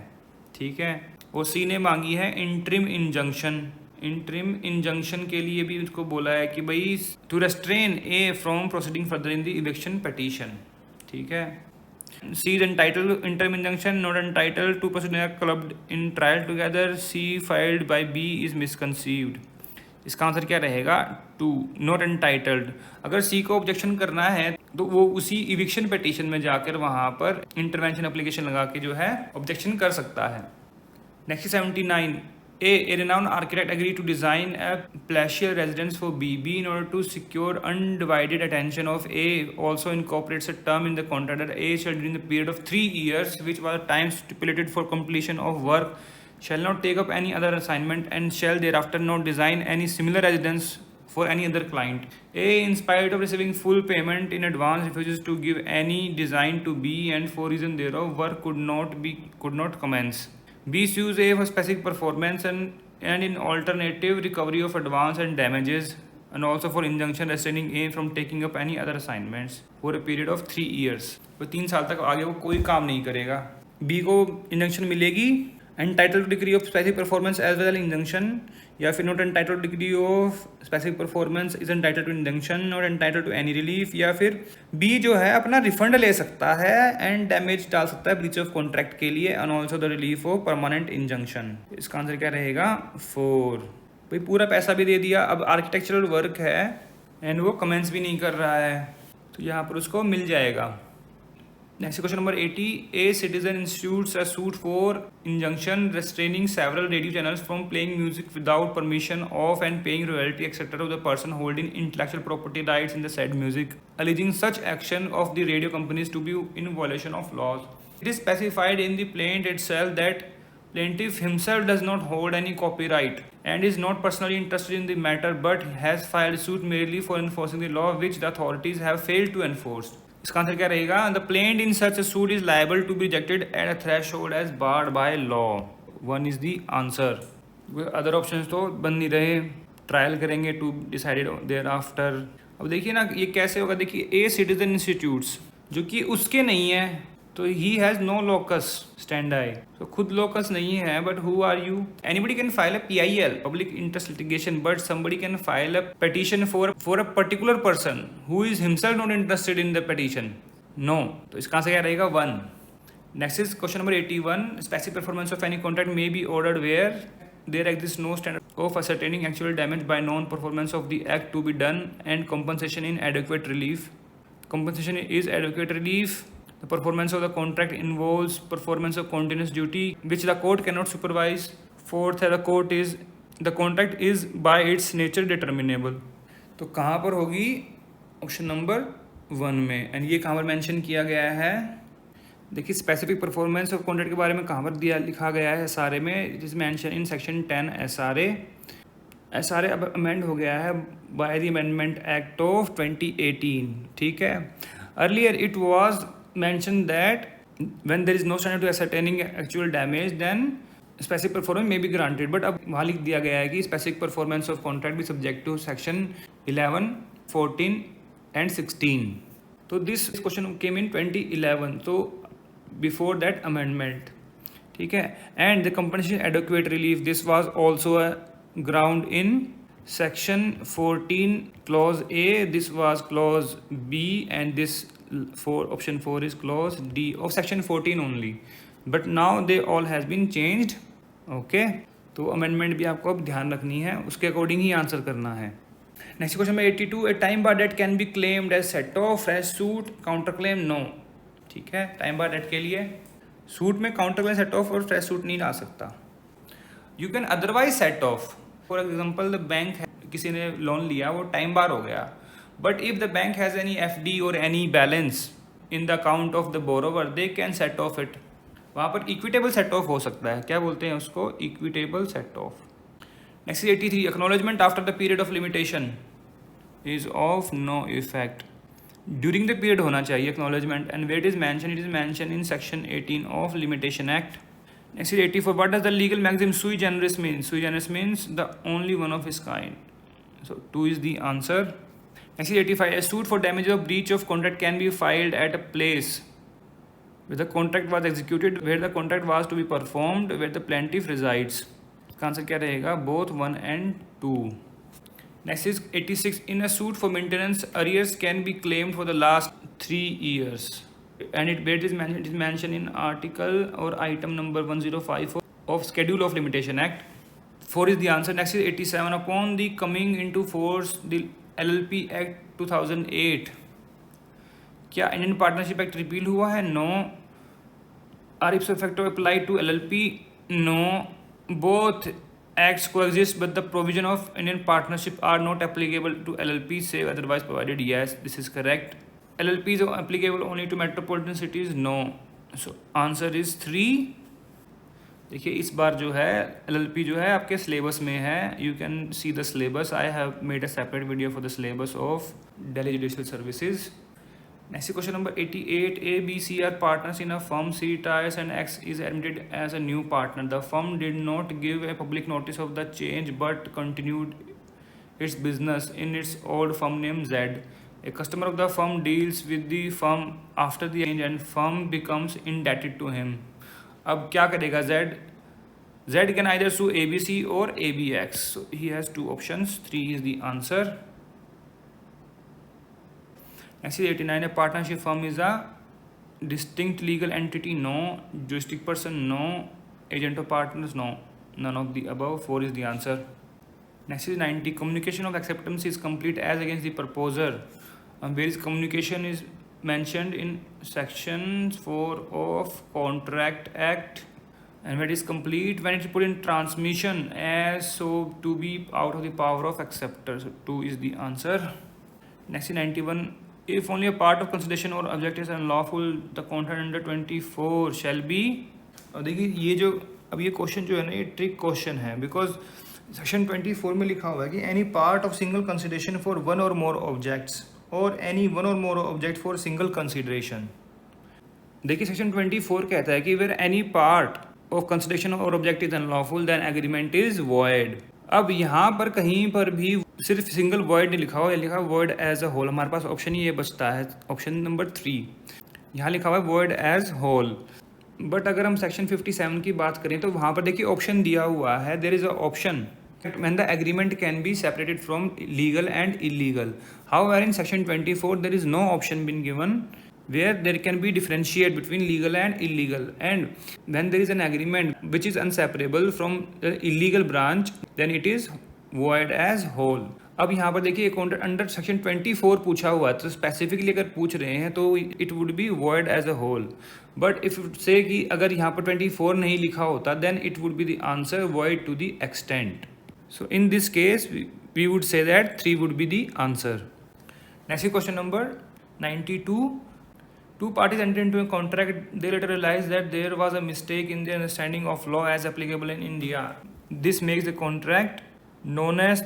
ठीक है। और C ने मांगी है इंटरिम इंजंक्शन। इंटरिम इंजंक्शन के लिए भी उसको बोला है कि भाई to restrain A from proceeding further in the eviction petition, ठीक है। C is entitled to interim injunction, not entitled to proceed clubbed in trial together. C filed by B is misconceived. इसका आंसर क्या रहेगा 2, not entitled. अगर C को objection करना है तो वो उसी इविक्शन पिटीशन में जाकर वहाँ पर इंटरवेंशन एप्लीकेशन लगा के जो है ऑब्जेक्शन कर सकता है। Next 79. A renowned architect agreed to design a palatial residence for B. B, in order to secure undivided attention of A, also incorporates a term in the contract that A shall, during the period of 3 years, which was the time stipulated for completion of work, shall not take up any other assignment and shall thereafter not design any similar residence for any other client. A, in spite of receiving full payment in advance, refuses to give any design to B, and for reason thereof, work could not commence. B sues A for specific performance and in alternative recovery of advance and damages, and also for injunction restraining A from taking up any other assignments for a period of 3 years. वो 3 साल तक आगे वो कोई काम नहीं करेगा। B को इंजंक्शन मिलेगी entitled to degree of specific performance as well as injunction, या फिर not entitled to degree of specific performance is entitled to injunction, not entitled to any relief, या फिर B जो है अपना रिफंड ले सकता है एंड डैमेज डाल सकता है ब्रीच ऑफ कॉन्ट्रैक्ट के लिए and also the relief of permanent injunction. इसका आंसर क्या रहेगा 4। भाई पूरा पैसा भी दे दिया, अब आर्किटेक्चरल वर्क है एंड वो कमेंट्स भी नहीं कर रहा है तो यहाँ पर उसको मिल जाएगा। Next question number 80. A citizen institutes a suit for injunction restraining several radio channels from playing music without permission of and paying royalty etc. to the person holding intellectual property rights in the said music, alleging such action of the radio companies to be in violation of laws. It is specified in the plaint itself that plaintiff himself does not hold any copyright and is not personally interested in the matter but has filed suit merely for enforcing the law which the authorities have failed to enforce. इसका answer क्या रहेगा the plaint in such suit is liable to be rejected at a threshold as barred by law. 1 is the answer. Other options तो बन नहीं रहे, trial करेंगे to decided there after. अब देखिए ना ये कैसे होगा, देखिए ए सिटीजन इंस्टीट्यूट्स जो कि उसके नहीं है तो he has no locus standi, तो खुद लोकस नहीं है but who are you. Anybody can file a PIL public interest litigation but somebody can file a petition for a particular person who is himself not interested in the petition. No, तो इसका answer क्या रहेगा 1। Next is question number 81. Specific performance of any contract may be ordered where there exists no standard of ascertaining actual damage by non-performance of the act to be done and compensation in adequate relief. Compensation is adequate relief. The performance of the contract involves performance of continuous duty which the court cannot supervise. Fourth है the contract is by its nature determinable. तो कहाँ पर होगी? Option number 1 में। And ये कहाँ पर mention किया गया है? देखिए स्पेसिफिक परफॉर्मेंस ऑफ कॉन्ट्रैक्ट के बारे में कहाँ पर दिया लिखा गया है SRA में, जिस मेंशन इन सेक्शन 10 SRA अब अमेंड हो गया है by the amendment act of 2018, ठीक है। Earlier it was mention that when there is no standard to ascertaining actual damage then specific performance may be granted, but अब वहाँ लिख दिया गया है कि स्पेसिफिक परफॉर्मेंस ऑफ कॉन्ट्रैक्ट भी सब्जेक्ट टू सेक्शन 11, 14 एंड 16। तो दिस क्वेश्चन केम इन 2011, तो बिफोर दैट अमेंडमेंट, ठीक है। And the compensation adequate relief, this was also a ground in section 14 clause A, this was clause B, and this option 4 is clause D of section 14 only, but now they all has been changed, okay। तो amendment भी आपको अब ध्यान रखनी है, उसके according ही answer करना है। नेक्स्ट क्वेश्चन में 82, a time bar date can be claimed as set off fresh suit counter claim, no, ठीक है। टाइम बार डेट के लिए सूट में काउंटर क्लेम सेट ऑफ और फ्रेश सूट नहीं ला सकता। You can otherwise set off, for example the bank किसी ने लोन लिया, वो टाइम बार हो गया, but if the bank has any FD और any balance in the account of the borrower, they can set of it. वहाँ पर इक्विटेबल सेट ऑफ हो सकता है, क्या बोलते हैं उसको? Equitable set off. Next 83, acknowledgement after the period of limitation is of no effect. During the period होना चाहिए acknowledgement, and what is mention, it is mention in section 18 of limitation act. Next 84, what does the legal maxim sui generis mean? Sui generis means the only one of its kind, so 2 is the answer. Next 85, a suit for damages of breach of contract can be filed at a place where the contract was executed, where the contract was to be performed, where the plaintiff resides. इसका answer क्या रहेगा? Both 1 and 2. Next is 86, in a suit for maintenance, arrears can be claimed for the last 3 years, and it is mentioned in article or item number 105 of Schedule of Limitation Act. 4 is the answer. Next is 87, upon the coming into force the LLP Act 2008, क्या Indian partnership act repeal हुआ है? No. Are ipso facto applied to LLP? No. Both acts coexist but the provision of Indian partnership are not applicable to LLP, say otherwise provided? Yes, this is correct. LLP is applicable only to metropolitan cities? No. So answer is 3. देखिए इस बार जो है LLP जो है आपके syllabus में है, you can see the syllabus. I have made a separate video for the syllabus of Delhi judicial services. Next question number 88, A, B, C are partners in a firm, C retires and X is admitted as a new partner. The firm did not give a public notice of the change but continued its business in its old firm name Z. A customer of the firm deals with the firm after the change and firm becomes indebted to him. अब क्या करेगा Z? Z can either sue ABC or ABX. So he has 2 options. 3 is the answer. Next is 89, a partnership firm is a distinct legal entity? No. Juristic person? No. Agent of partners? No. None of the above. 4 is the answer. Next is 90, communication of acceptance is complete as against the proposer. Where is communication is mentioned in section 4 of Contract Act, and where it is complete when it is put in transmission as so to be out of the power of acceptor. So 2 is the answer. Next is 91, if only a part of consideration or object is unlawful, the contract under 24 shall be। और देखिए ये जो अब ये question जो है ना, ये ट्रिक क्वेश्चन है, बिकॉज सेक्शन 24 में लिखा हुआ है कि any part of single consideration for one or more objects or any one or more object for single consideration. देखिए सेक्शन 24 कहता है कि where any part of consideration or object is unlawful then agreement is void. अब यहाँ पर कहीं पर भी सिर्फ सिंगल वॉइड नहीं लिखा हुआ है, लिखा वॉइड एज अ होल। हमारे पास ऑप्शन ये बचता है, ऑप्शन नंबर 3। यहाँ लिखा हुआ है वॉइड एज होल, बट अगर हम सेक्शन 57 की बात करें तो वहाँ पर देखिए ऑप्शन दिया हुआ है, there is a option when the agreement can be separated from legal and illegal. However, in section 24 there is no option been given where there can be differentiate between legal and illegal, and when there is an agreement which is inseparable from the illegal branch, then it is void as whole. अब यहाँ पर देखिए under section 24 पूछा हुआ है, तो specifically अगर पूछ रहे हैं तो it would be void as a whole. But if say कि अगर यहाँ पर 24 नहीं लिखा होता, then it would be the answer void to the extent. So in this case, we would say that 3 would be the answer. Next question number 92. Two parties enter into a contract. They later realize that there was a mistake in their understanding of law as applicable in India. This makes the contract known as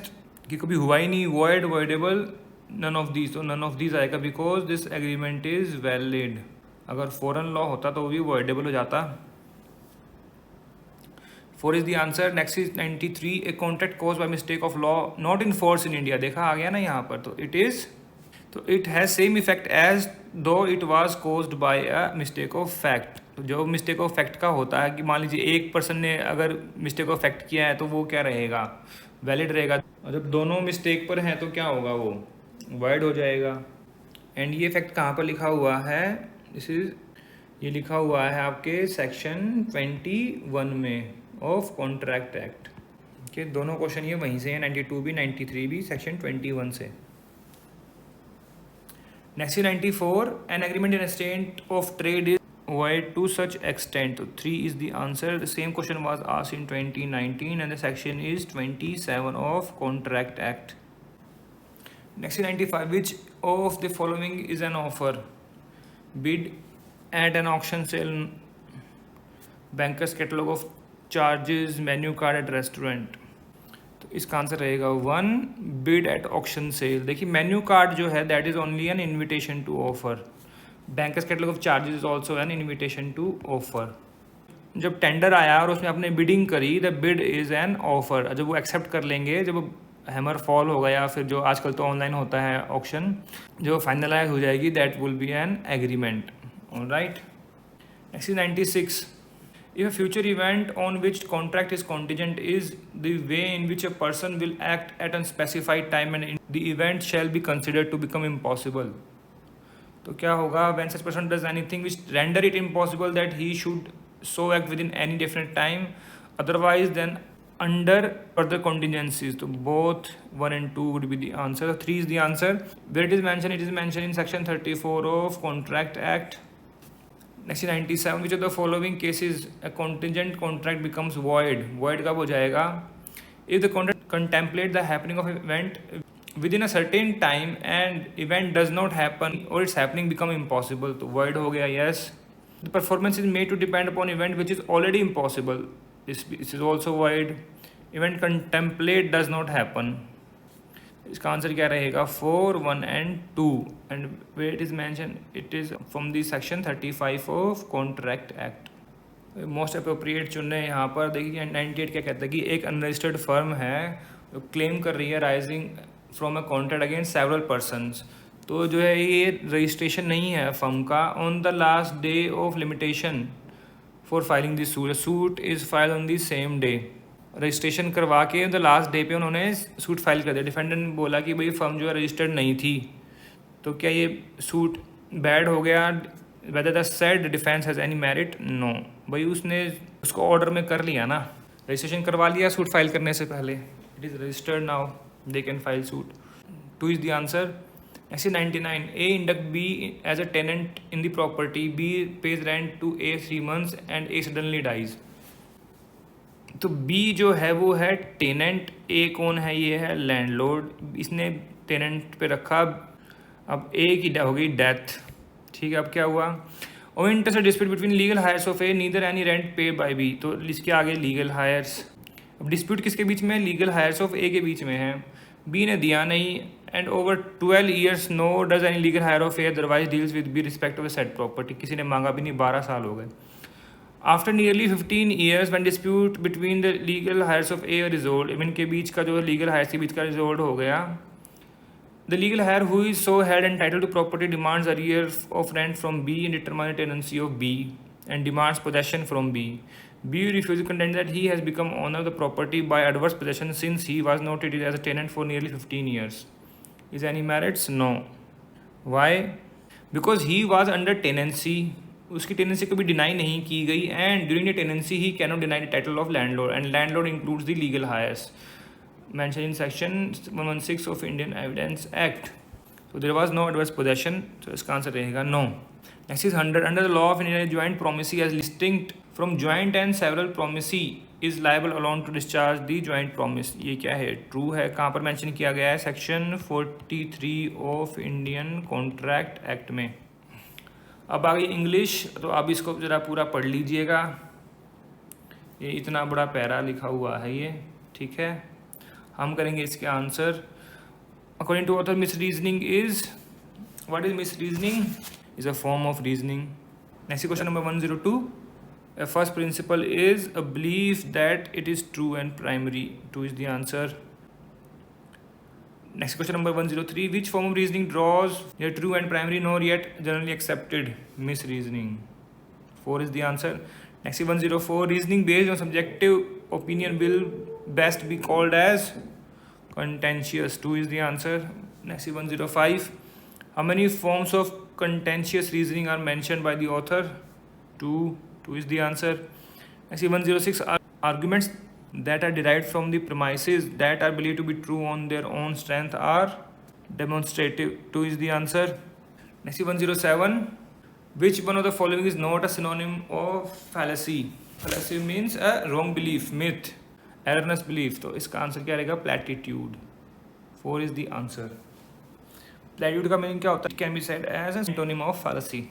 कि कभी हुआ ही नहीं, void, voidable, none of these. तो none of these आएगा because this agreement is valid. अगर foreign law होता तो वो भी voidable हो जाता. 4 is the answer. Next is 93. A contract caused by mistake of law not in force in India. देखा आ गया ना यहाँ पर, तो it is, तो it has same effect as though it was caused by a mistake of fact. तो जो mistake of fact का होता है कि मान लीजिए एक पर्सन ने अगर mistake of fact किया है तो वो क्या रहेगा, वैलिड रहेगा. और जब दोनों मिस्टेक पर हैं तो क्या होगा, वो void हो जाएगा. एंड ये फैक्ट कहाँ पर लिखा हुआ है, दिस इज, ये लिखा हुआ है आपके सेक्शन 21 में ऑफ कॉन्ट्रैक्ट एक्ट के. दोनों क्वेश्चन ये वहीं से हैं, 92 भी 93 भी सेक्शन 21 से. Next 94. An agreement in state of trade is void to such extent. तो 3 is the answer. The same question was asked in 2019 and the section is 27 of Contract Act. Next 95. Which of the following is an offer? Bid at an auction sale, banker's catalog of charges, menu card at restaurant. तो इसका answer रहेगा 1, bid at auction sale. देखिए menu card जो है that is only an invitation to offer. Bankers catalogue of charges is also an invitation to offer. जब tender आया और उसमें आपने बिडिंग करी, the bid is an offer. जब वो एक्सेप्ट कर लेंगे, जब हैमर फॉल होगा या फिर जो आजकल तो ऑनलाइन होता है ऑक्शन, जो फाइनलाइज हो जाएगी, that will be an agreement. Alright. Next 96. If a future event on which contract is contingent is the way in which a person will act at a specified time and the event shall be considered to become impossible. तो क्या होगा, when such person does anything which render it impossible that he should so act within any definite time, otherwise then under further contingencies. तो both 1 and 2 would be the answer. 3 is the answer. Where it is mentioned in section 34 of Contract Act. Next 97. Which of the following cases a contingent contract becomes void? Void कब हो जाएगा? If the contract contemplate the happening of event within a certain time and event does not happen or its happening become impossible, तो void हो गया. Yes. The performance is made to depend upon event which is already impossible. This is also void. Event contemplate does not happen. इसका answer क्या रहेगा, 4, 1 and 2. And where it is mention, it is from the section 35 of contract act. Most appropriate चुन रहे हैं यहाँ पर. देखिए 98 क्या कहता है कि एक अनरजिस्टर्ड फर्म है जो क्लेम कर रही है rising from a contract against several persons. तो जो है ये रजिस्ट्रेशन नहीं है फर्म का. On the last day of limitation for filing this suit, suit is file on the same day. Registration करवा के द लास्ट डे पे उन्होंने सूट फाइल कर दिया. डिफेंडेंट बोला कि भाई फर्म जो है रजिस्टर्ड नहीं थी, तो क्या ये सूट बैड हो गया? Whether the said defence has any merit? No. भाई उसने उसको ऑर्डर में कर लिया ना, रजिस्ट्रेशन करवा लिया सूट फाइल करने से पहले. It is registered now, they can file suit. 2 is the answer. Next 99. A induct B as a tenant in the property. B pays rent to A 3 months and A suddenly dies. तो B जो है वो है tenant, ए कौन है, ये है landlord. इसने टेनेंट पे रखा. अब ए की हो गई डेथ. ठीक है, अब क्या हुआ, और interest dispute between legal heirs of A neither any rent pay by B. तो इसके आगे लीगल हायर्स. अब डिस्प्यूट किसके बीच में, लीगल हायर्स ऑफ ए के बीच में है. बी ने दिया नहीं, and over 12 years no does any legal heir of A otherwise deals with B respect of A said property. किसी ने मांगा भी नहीं, 12 साल हो गए. After nearly 15 years when dispute between the legal heirs of A resolved, इनके बीच का जो लीगल हायर्स के बीच का रिजोल्व हो गया. The legal heir who is so held entitled to property demands arrears of rent from B and determines the tenancy of B and demands possession from B. B refuses, contends that he has become owner of the property by adverse possession since he was not treated as a tenant for nearly 15 years. Is any merits? No. Why? Because he was under tenancy, उसकी tenancy कभी deny नहीं की गई, and during the tenancy he can not deny the title of landlord, and landlord includes the legal heirs mentioned in section 116 of Indian Evidence Act. So there was no adverse possession. So इसका answer रहेगा no. Next is 100. Under the law of India, joint promisee as distinct from joint and several promisee is liable alone to discharge the joint promise. ये क्या है? True है. कहाँ पर mention किया गया है? Section 43 of Indian Contract Act में. अब आ गई इंग्लिश, तो आप इसको ज़रा पूरा पढ़ लीजिएगा. ये इतना बड़ा पैरा लिखा हुआ है ये, ठीक है. हम करेंगे इसके answer. According to author, misreasoning is, what is misreasoning? Is a form of reasoning. Next question number 102. First principle is a belief that it is true and primary. Two is the answer. Next question number 103. Which form of reasoning draws your true and primary nor yet generally accepted? Misreasoning. 4 is the answer. Next 104. Reasoning based on subjective opinion will best be called as contentious. 2 is the answer. Next 105. How many forms of contentious reasoning are mentioned by the author? 2. 2 is the answer. Next 106. Arguments that are derived from the premises that are believed to be true on their own strength are demonstrative. 2 is the answer. Next 107. Which one of the following is not a synonym of fallacy? Fallacy means a wrong belief, myth, erroneous belief. तो इसका answer क्या रहेगा? Platitude. 4 is the answer. Platitude का meaning क्या होता है? It can be said as an antonym of fallacy.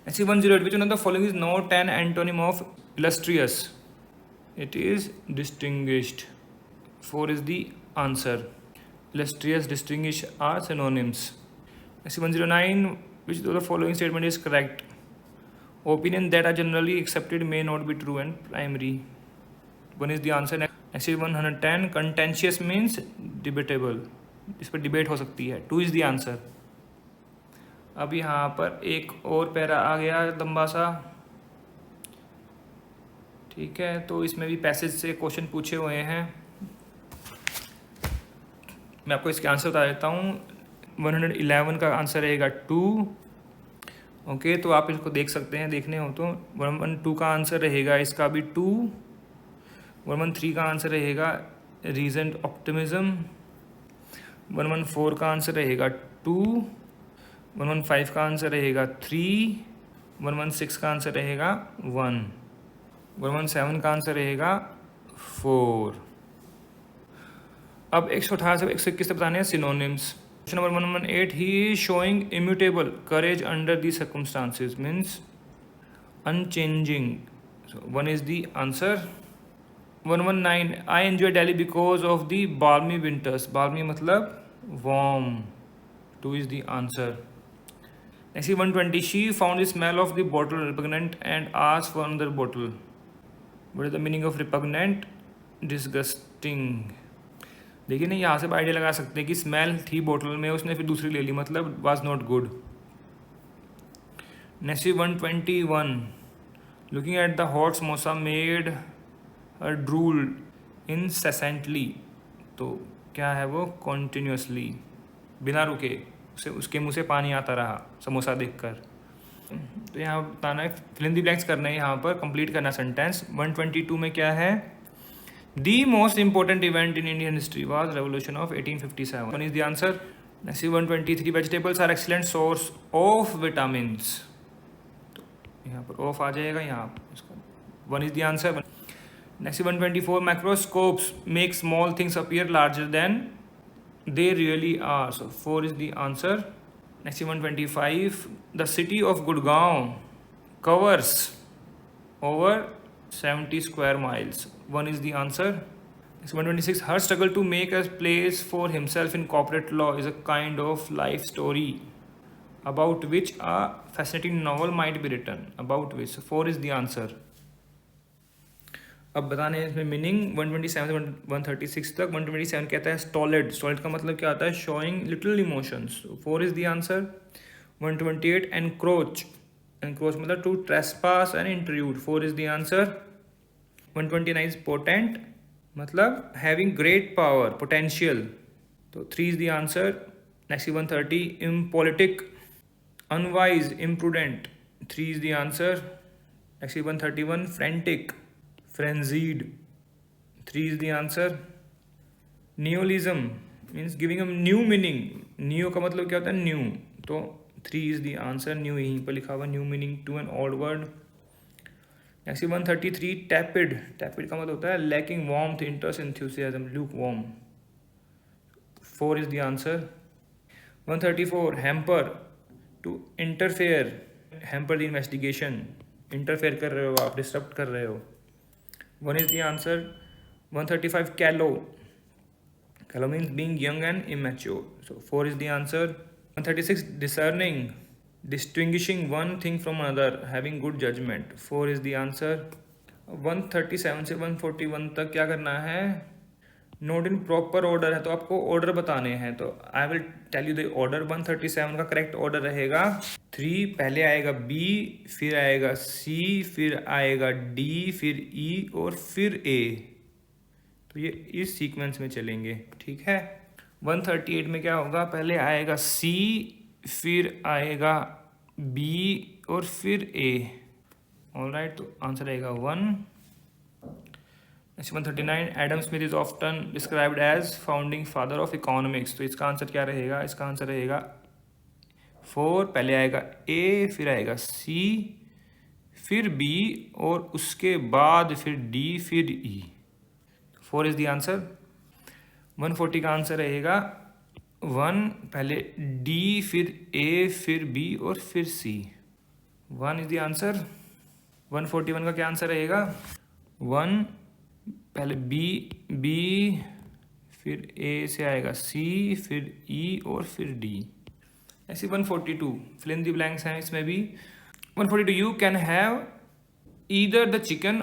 Next 108. Which one of the following is not an antonym of illustrious? It is distinguished. 4 is the answer. Illustrious, distinguished are synonyms. Next 109. Which of the following statement is correct? Opinions that are generally accepted may not be true and primary. 1 is the answer. Next is 110. Contentious means debatable. इस पर debate हो सकती है. 2 is the answer. अब यहाँ पर एक और पैरा आ गया लंबा सा, ठीक है. तो इसमें भी पैसेज से क्वेश्चन पूछे हुए हैं. मैं आपको इसके आंसर बता देता हूँ. 111 का आंसर रहेगा 2. ओके, तो आप इसको देख सकते हैं, देखने हो तो. 112 का आंसर रहेगा इसका भी 2. 113 का आंसर रहेगा रीजन ऑप्टिमिज्म. 114 का आंसर रहेगा 2. 115 का आंसर रहेगा 3. 116 का आंसर रहेगा 1. 117 का आंसर रहेगा 4. अब 118 से 121 तक बताने हैं synonyms. Question number 118. He is showing immutable courage under the circumstances means unchanging. So 1 is the answer. 119. I enjoy Delhi because of the balmy winters. Balmy मतलब warm. 2 is the answer. Next 120. She found the smell of the bottle repugnant and asked for another bottle. What is the meaning of repugnant? Disgusting. देखिए ना, यहाँ से idea लगा सकते हैं कि smell थी बोतल में, उसने फिर दूसरी ले ली, मतलब was not good. Next 121. Looking at the hot samosa made a drool incessantly. तो क्या है वो? कॉन्टिन्यूसली, बिना रुके उसके मुंह से पानी आता रहा समोसा देखकर. तो यहाँ बताना है, फिल इन द ब्लैंक्स करना है, यहाँ पर कंप्लीट करना सेंटेंस. 122 में क्या है? The most important event in Indian history was Revolution of 1857. 1 is the answer. Next 123. Vegetables are excellent source of vitamins. तो यहाँ पर ऑफ आ जाएगा यहाँ. 1 is the answer. Next 124. Microscopes make small things appear larger than they really are. So 4 is the answer. Next 125. The city of Gurgaon covers over 70 square miles. 1 is the answer. Next 126. Her struggle to make a place for himself in corporate law is a kind of life story about which a fascinating novel might be written. About which. 4 is the answer. अब बताने हैं इसमें meaning. 127 से 136 तक. 127 कहता है stolid. Stolid का मतलब क्या आता है? Showing little emotions. 4 is the answer. 128. Encroach. Encroach मतलब to trespass and intrude. 4 is the answer. 129 is potent मतलब having great power, potential. तो 3 is the answer. Next 130. Impolitic. unwise, imprudent. 3 is the answer. Next is 131, frantic, frenzied. 3 is the answer. Neologism means giving a new meaning. Neo का मतलब क्या होता है? New. तो 3 is the answer. New यहीं पर लिखा हुआ, new meaning to an old word. Next is 133, tepid. Tepid का मतलब होता है lacking warmth, interest, enthusiasm, lukewarm. 4 is the answer. 134, hamper, to interfere, hamper the investigation. Interfere कर रहे हो आप, disrupt कर रहे हो. 1 is the answer. 135, callow. Callow means being young and immature. So 4 is the answer. 136, discerning, distinguishing one thing from another, having good judgment. 4 is the answer. 137 से 141 तक क्या करना है? नोट इन प्रॉपर ऑर्डर है, तो आपको ऑर्डर बताने हैं. तो I will tell you the order. 137 का करेक्ट ऑर्डर रहेगा 3, पहले आएगा B, फिर आएगा C, फिर आएगा D, फिर E और फिर A. तो ये इस सीक्वेंस में चलेंगे, ठीक है. 138 में क्या होगा? पहले आएगा C, फिर आएगा B और फिर A. ऑलराइट, तो आंसर आएगा 1. Next 139, Adam Smith is often described as founding father of economics. तो इसका आंसर क्या रहेगा? इसका आंसर रहेगा 4, पहले आएगा A, फिर आएगा C, फिर B और उसके बाद फिर D, फिर E. 4 is the answer. 140 का आंसर रहेगा 1, पहले D, फिर A, फिर B और फिर C. 1 is the answer. 141 का क्या आंसर रहेगा? 1, पहले B, फिर A से आएगा C, फिर E और फिर D. ऐसे 142, फिल इन द ब्लैंक्स हैं इसमें भी. 142, you can have either the chicken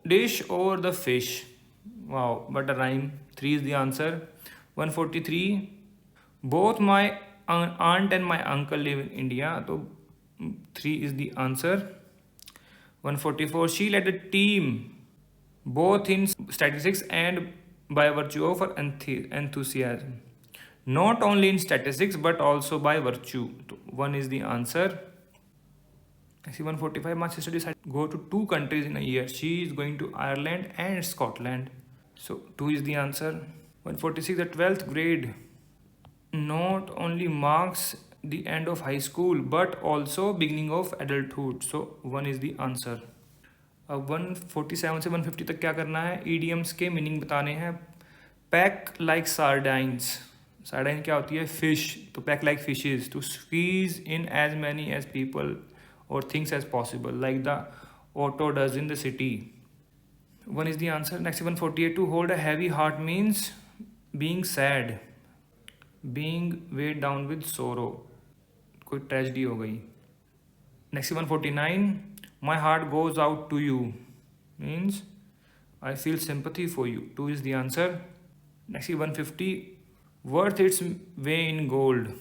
dish or the fish. Wow, but a rhyme. 3 is the answer. 143, both my aunt and my uncle live in India. तो 3 is the answer. 144, she led the team both in statistics and by virtue of her enthusiasm. Not only in statistics but also by virtue. So 1 is the answer. I see 145, my sister decided to go to 2 countries in a year. She is going to Ireland and Scotland. So 2 is the answer. 146, the 12th grade not only marks the end of high school but also beginning of adulthood. So 1 is the answer. अब 147 से 150 तक क्या करना है? Idioms के meaning बताने हैं. Pack like sardines. Sardine क्या होती है? फिश. तो pack like fishes, to squeeze in as many as people or things as possible like the auto does in the city. 1 is the answer. Next 148, to hold a heavy heart means being sad, being weighed down with sorrow. कोई tragedy हो गई. Next 149, my heart goes out to you means I feel sympathy for you. 2 is the answer. Next 150, worth its way in gold,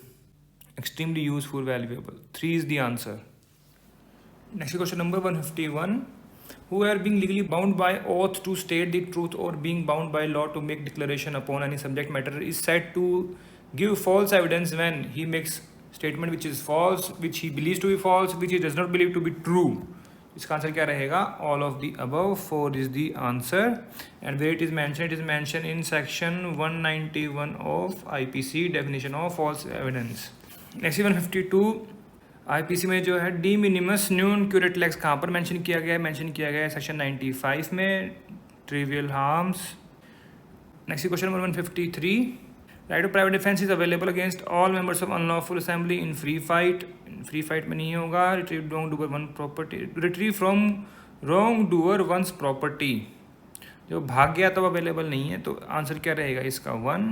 extremely useful, valuable. 3 is the answer. Next question number 151, who are being legally bound by oath to state the truth or being bound by law to make declaration upon any subject matter is said to give false evidence when he makes statement which is false, which he believes to be false, which he does not believe to be true. इसका answer क्या रहेगा? All of the above. 4 is the answer. And where it is mention in section 191 of IPC, definition of false evidence. Next 152, IPC में जो है de minimis non curat lex कहाँ पर mention किया गया है? मेंशन किया गया है सेक्शन 95 में, trivial harms. Next question number 153, right of private defence is available against all members of unlawful assembly in free fight. Free fight में नहीं होगा. Retrieve wrongdoer one property, retrieve from wrongdoer one's property. जो भाग गया तो available नहीं है. तो आंसर क्या रहेगा इसका? 1.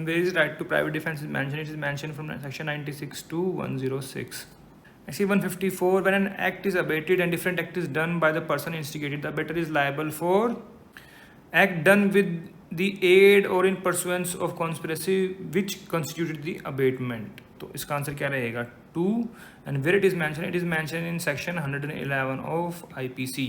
Where is right to private defence is mention? It is mention from section 96 to 106. Actually 154, when an act is abated and different act is done by the person instigated, the abater is liable for act done with the aid or in pursuance of conspiracy which constituted the abatement. तो इसका answer क्या रहेगा? 2. And where it is mentioned in section 111 of IPC.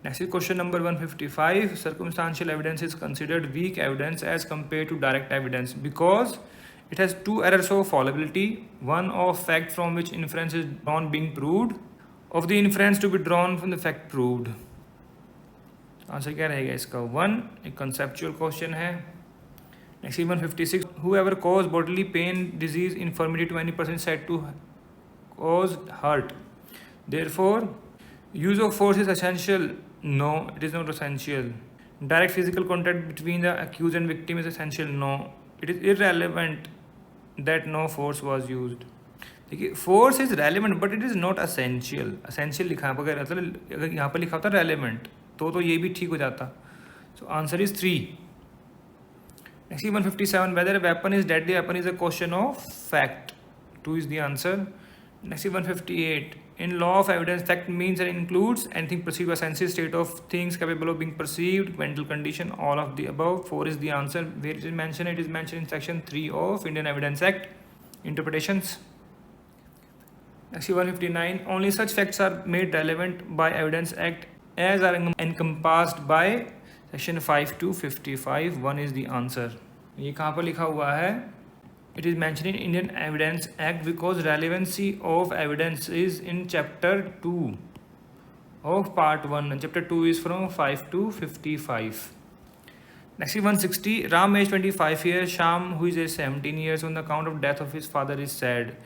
Next is question number 155, circumstantial evidence is considered weak evidence as compared to direct evidence because It has two errors of fallibility, one of fact from which inference is drawn being proved, of the inference to be drawn from the fact proved. Answer क्या रहेगा इसका? 1. एक conceptual question है. Next 156. Whoever cause bodily pain, disease, infirmity to any person is said to cause hurt. Therefore, use of force is essential. No, it is not essential. Direct physical contact between the accused and victim is essential. No, it is irrelevant that no force was used. देखिए, force is relevant but it is not essential. essential लिखा है, अगर यहाँ पर लिखा होता relevant तो ये भी ठीक हो जाता. So answer is 3. Next 157. Whether a weapon is deadly weapon is a question of fact. 2 is the answer. Next 158. In law of evidence, fact means and includes anything perceived by senses, state of things capable of being perceived, mental condition, all of the above. 4 is the answer. Where it is mentioned? It is mentioned in section 3 of Indian Evidence Act. Interpretations. Next 159. Only such facts are made relevant by Evidence Act as are encompassed by section 5 to 55. 1 is the answer. ये कहाँ पर लिखा हुआ है? It is mentioned in Indian Evidence Act because relevancy of evidence is in chapter 2 of part 1 and chapter 2 is from 5 to 55. Next 160. Ram aged 25 years, Shyam who is aged 17 years on the account of death of his father is sad.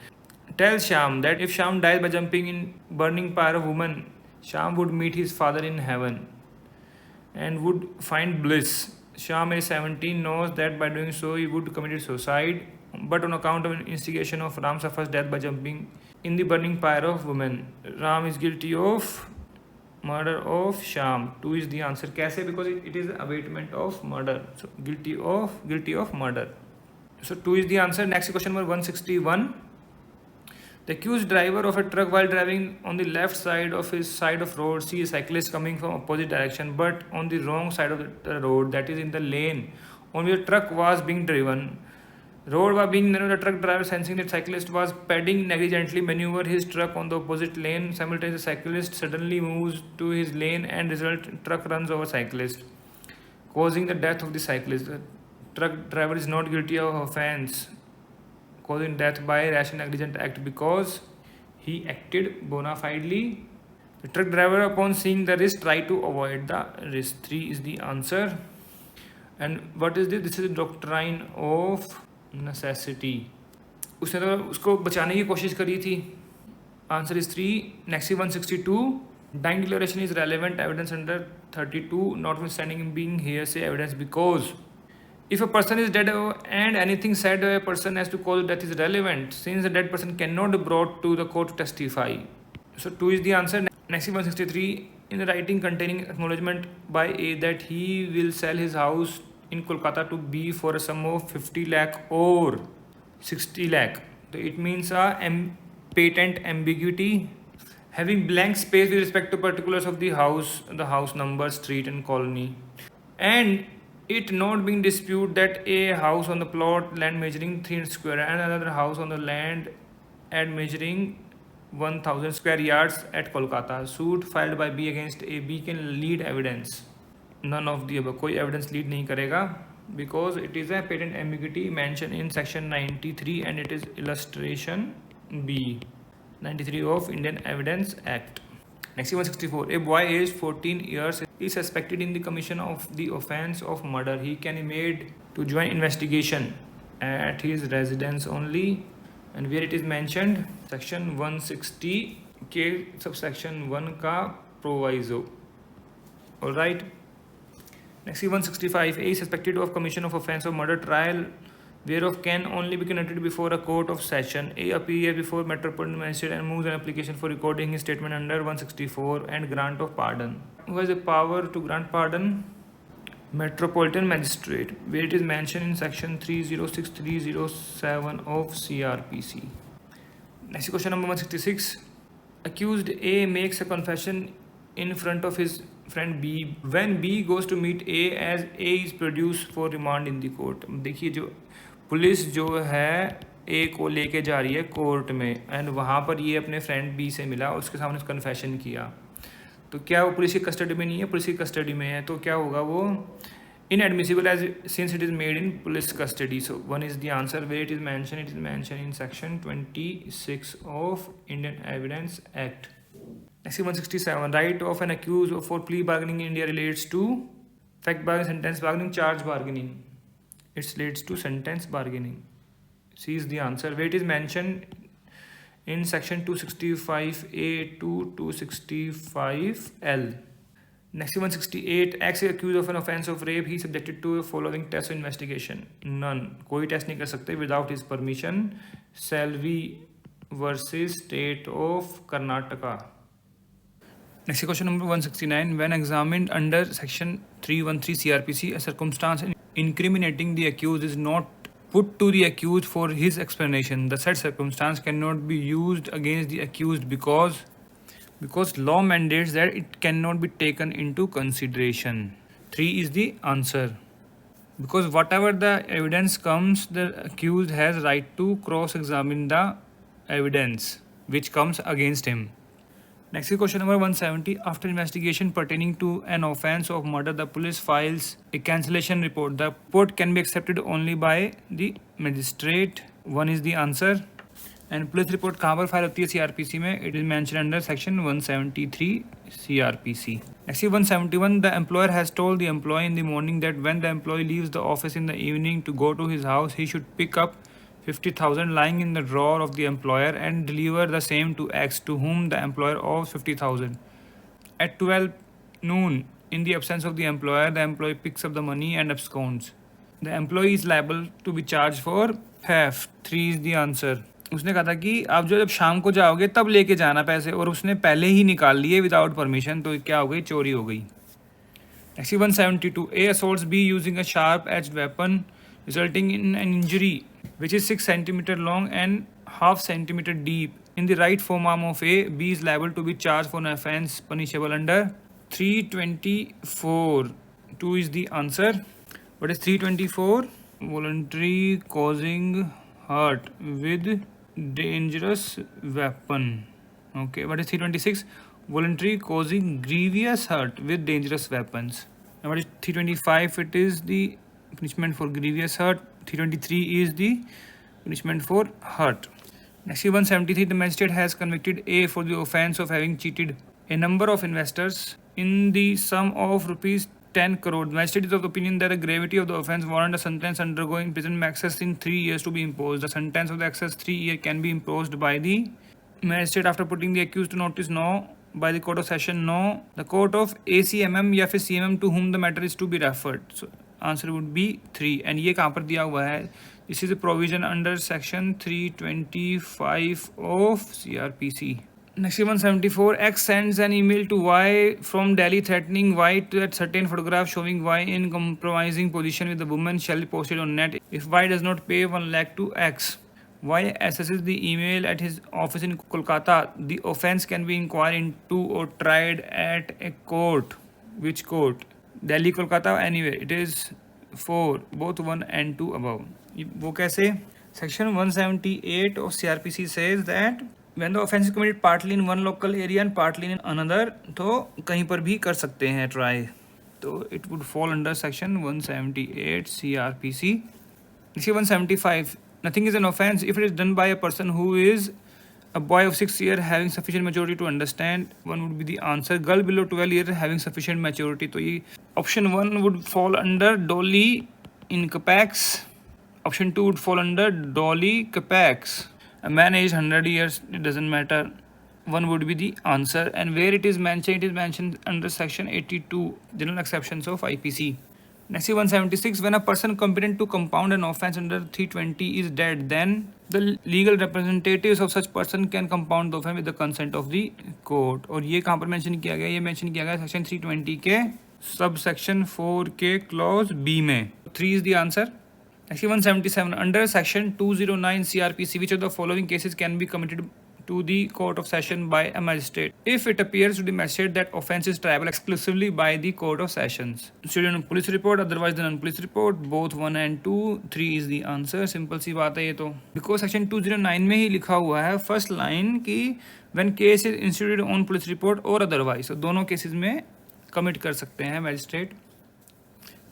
Tell Shyam that if Shyam dies by jumping in burning pyre of woman, Shyam would meet his father in heaven and would find bliss. Shyam is 17, knows that by doing so he would commit suicide, but on account of instigation of Ram suffers death by jumping in the burning pyre of woman. Ram is guilty of murder of Shyam. 2 is the answer. कैसे? Because it is abatement of murder. So guilty of murder. So 2 is the answer. Next question number 161. The accused driver of a truck while driving on the left side of his side of road see a cyclist coming from opposite direction but on the wrong side of the road, that is in the lane on which the truck was being driven. Road was being narrow. The truck driver, sensing that cyclist was padding negligently, maneuvered his truck on the opposite lane. Simultaneously, the cyclist suddenly moves to his lane and result truck runs over cyclist, causing the death of the cyclist. The truck driver is not guilty of offence causing death by rash and negligent act because he acted bona fidely. The truck driver, upon seeing the risk, tried to avoid the risk. 3 is the answer. And what is this? This is the doctrine of necessity. उसने तो उसको बचाने की कोशिश करी थी. Answer is 3. Next 162. Dying declaration is relevant evidence under 32, notwithstanding being hearsay evidence because if a person is dead and anything said by a person as to cause death is relevant, since the dead person cannot be brought to the court to testify. So 2 is the answer. Next 163. In the writing containing acknowledgement by A that he will sell his house in Kolkata to B for a sum of 50 lakh or 60 lakh. So it means a patent ambiguity. Having blank space with respect to particulars of the house number, street and colony. And it not being disputed that a house on the plot land measuring 300 square and another house on the land at measuring 1000 square yards at Kolkata. Suit filed by B against A. B can lead evidence. None of the above. कोई evidence lead नहीं करेगा because it is a patent ambiguity mentioned in section 93 and it is illustration B 93 of Indian Evidence Act. Next 164. A boy aged 14 years is suspected in the commission of the offence of murder. He can be made to join investigation at his residence only. And where it is mentioned? Section 160 के subsection 1 का proviso. Alright. Next 165. A is suspected of commission of offence of murder. Trial whereof can only be conducted before a court of session. A appears before Metropolitan Magistrate and moves an application for recording his statement under 164 and grant of pardon. Who has the power to grant pardon? Metropolitan Magistrate, where it is mentioned in section 306, 307 of CRPC. Next question number 166. Accused A makes a confession in front of his friend B when B goes to meet A as A is produced for remand in the court. देखिए जो police जो है ए को लेके जा रही है court में एंड वहाँ पर ये अपने फ्रेंड बी से मिला और उसके सामने कन्फेशन किया, तो क्या वो पुलिस की कस्टडी में नहीं है? पुलिस की कस्टडी में है, तो क्या होगा? वो inadmissible as since it is made in police custody. So 1 is the answer. Where it is mentioned in section 26 of Indian Evidence Act. Next 167. Right of an accused for plea bargaining in India relates to fact bargaining, sentence bargaining, charge bargaining. It relates to sentence bargaining. C is the answer. Where it is mentioned in section 265A to 265L. Next 168. X is accused of an offense of rape. He is subjected to the following test of investigation. None. कोई test नहीं कर सकते without his permission. Salvi versus State of Karnataka. Next question number 169. When examined under section 313 CRPC, a circumstance incriminating the accused is not put to the accused for his explanation. The said circumstance cannot be used against the accused because law mandates that it cannot be taken into consideration. 3 is the answer. Because whatever the evidence comes, the accused has right to cross-examine the evidence which comes against him. Next is question number 170. After investigation pertaining to an offense of murder, the police files a cancellation report. The report can be accepted only by the magistrate. 1 is the answer. And police report कहाँ पर file होती है CRPC में? It is mentioned under section 173 CRPC. Next is 171. The employer has told the employee in the morning that when the employee leaves the office in the evening to go to his house, he should pick up 50,000 lying in the drawer of the employer and deliver the same to X, to whom the employer owes 50,000. At 12 noon, in the absence of the employee picks up the money and absconds. The employee is liable to be charged for theft. 3 is the answer. उसने कहा था कि आप जब शाम को जाओगे तब लेके जाना पैसे, और उसने पहले ही निकाल लिए विदाउट परमिशन, तो क्या हो गई? चोरी हो गई. Next 172. A assaults B using a sharp edged weapon resulting in an injury which is 6 cm long and half centimeter deep in the right forearm of A. B is liable to be charged for an offence punishable under 324. 2 is the answer. What is 324? Voluntary causing hurt with dangerous weapon. Okay. What is 326? Voluntary causing grievous hurt with dangerous weapons. And what is 325? It is the punishment for grievous hurt. 323 is the punishment for hurt. Next 173. The magistrate has convicted A for the offence of having cheated a number of investors in the sum of rupees 10 crore. The magistrate is of the opinion that the gravity of the offence warrant a sentence undergoing prison access in 3 years to be imposed. The sentence of the access 3 years can be imposed by the magistrate after putting the accused to notice. No. By the court of session. No. The court of ACMM या फिर CMM to whom the matter is to be referred. So answer would be 3. And ये कहाँ पर दिया हुआ है? This is a provision under section 325 of CRPC. Next 174. X sends an email to Y from Delhi threatening Y that certain photograph showing Y in compromising position with the woman shall be posted on net if Y does not pay 1 lakh to X. Y assesses the email at his office in Kolkata. The offence can be inquired into or tried at a court. Which court? Delhi, Kolkata, anywhere. It is 4. Both 1 and 2 above. वो कैसे? Section 178 of CRPC says that when the offence is committed partly in one local area and partly in another, तो कहीं पर भी कर सकते हैं try. तो it would fall under section 178 CRPC. Next 175. Nothing is an offence if it is done by a person who is a boy of 6 years having sufficient maturity to understand. 1 would be the answer. Girl below 12 years having sufficient maturity. तो ये option 1 would fall under Dolly in Capax. Option 2 would fall under Dolly Capax. A man aged 100 years, it doesn't matter. 1 would be the answer. And where it is mentioned under section 82, general exceptions of IPC. Next 176. When a person competent to compound an offence under 320 is dead, then the legal representatives of such person can compound the offence with the consent of the court. और ये कहाँ पर mention किया गया? ये mention किया गया section 320 के subsection 4 के clause B में. 3 is the answer. Next 177. Under section 209 CRPC, which of the following cases can be committed to the court of session by a magistrate if it appears to the magistrate that offence is triable exclusively by the court of sessions? Student on police report, otherwise the non-police report, both 1 and 2. 3 is the answer. Simple सी बात है ये तो. Because section 209 में ही लिखा हुआ है first line कि when case is instituted on police report or otherwise, so दोनों cases में commit कर सकते हैं magistrate.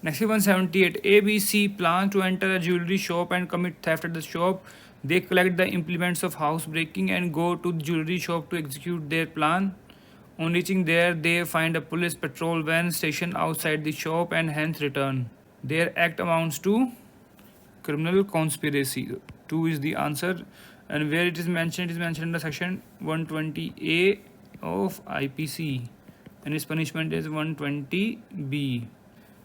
Next is 178. ABC plans to enter a jewelry shop and commit theft at the shop. They collect the implements of housebreaking and go to the jewelry shop to execute their plan. On reaching there, they find a police patrol van stationed outside the shop and hence return. Their act amounts to criminal conspiracy. 2 is the answer. And where it is mentioned in the section 120A of IPC. And its punishment is 120B.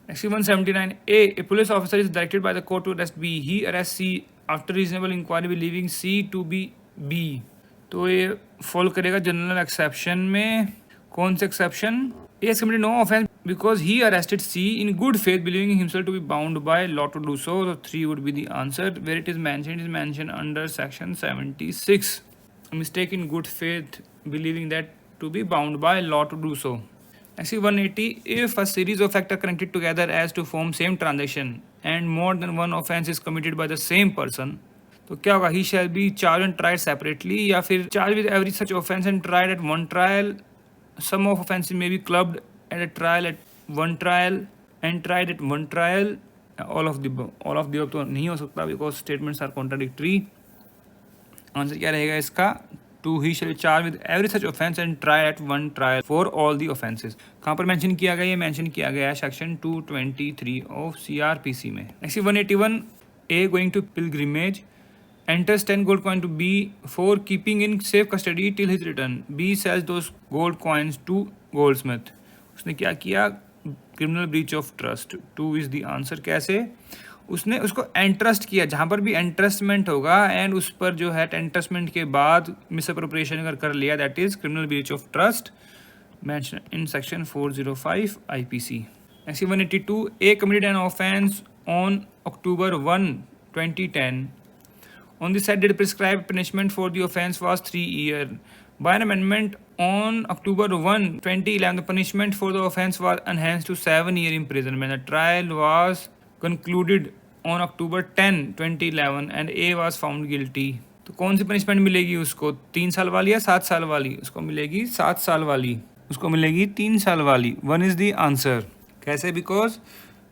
Next is 179. A police officer is directed by the court to arrest B. He arrests C after reasonable inquiry believing C to be B. तो ये fall करेगा general exception में. कौन से exception? A has committed no offense because he arrested C in good faith believing himself to be bound by law to do so. So 3 would be the answer. Where it is mentioned under section 76. A mistake in good faith believing that to be bound by law to do so. Next is 180. If a series of factors are connected together as to form same transaction and more than one offense is committed by the same person, तो क्या होगा? He shall be charged and tried separately, या फिर charged with every such offense and tried at one trial. Some of offenses may be clubbed at a trial at one trial and tried at one trial. All of the above तो नहीं हो सकता because statements are contradictory. Answer क्या रहेगा इसका? 2. He shall be charged with every such offense and tried at one trial for all the offenses. कहाँ पर mention किया गया? ये मेंशन किया गया है सेक्शन 223 ऑफ CRPC में. Next 181. A going to pilgrimage enters 10 gold coin to B for keeping in safe custody till his return. B sells those gold coins to goldsmith. उसने क्या किया? Criminal breach of trust. 2 is the answer. कैसे? उसने उसको entrust किया, जहाँ पर भी एंट्रस्टमेंट होगा एंड उस पर जो है एंट्रस्टमेंट के बाद मिसअप्रोप्रिएशन अगर कर लिया, that is criminal breach of trust mention in section 405 IPC. Next 182. A committed an offense on October 1, 2010. On the said date, prescribed punishment for the offense was 3 years. By an amendment on October 1, 2011, the punishment for the offense was enhanced to 7 years imprisonment. The trial was concluded on October 10, 2011 and A was found guilty. तो कौन सी punishment मिलेगी उसको? 3 साल वाली या 7 साल वाली? उसको मिलेगी 7 साल वाली. उसको मिलेगी 3 साल वाली. 1 इज द आंसर. कैसे? बिकॉज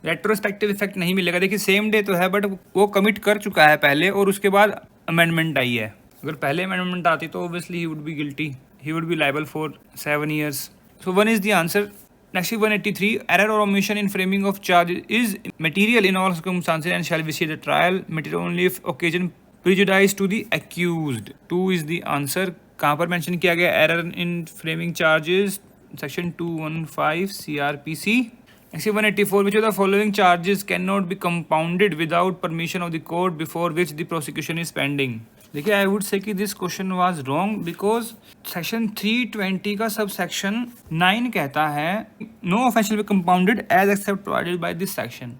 रेट्रोस्पेक्टिव इफेक्ट नहीं मिलेगा. देखिए सेम डे तो है बट वो कमिट कर चुका है पहले और उसके बाद अमेंडमेंट आई है. अगर पहले अमेंडमेंट आती तो obviously he would be guilty. He would be liable for 7 years. So 1 is the answer. Next is 183. Error or omission in framing of charge is material in all circumstances and shall vitiate the trial. Material only if occasion prejudice to the accused. 2 is the answer. कहाँ पर mention किया गया error in framing charges? Section 215 CRPC. Next is 184. Which of the following charges cannot be compounded without permission of the court before which the prosecution is pending? देखिए आई would say कि this question was wrong because section 320 का subsection 9 कहता है no offence will be compounded as except provided by this section.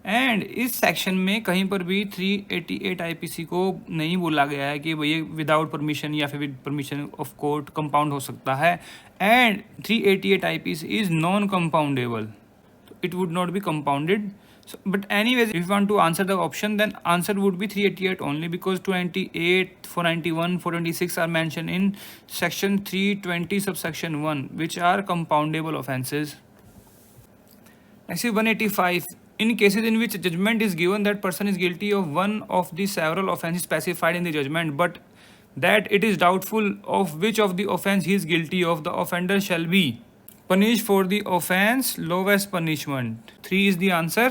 And इस section में कहीं पर भी 388 IPC को नहीं बोला गया है कि भैया विदाउट परमिशन या फिर with permission of court compound हो सकता है. And 388 IPC is non compoundable, it would not be compounded. So, but anyways, if you want to answer the option, then answer would be 388 only because 298, 491, 426 are mentioned in section 320 subsection 1, which are compoundable offences. Next is 185. In cases in which judgment is given that person is guilty of one of the several offences specified in the judgment, but that it is doubtful of which of the offence he is guilty of, the offender shall be punished for the offence lowest punishment. 3 is the answer.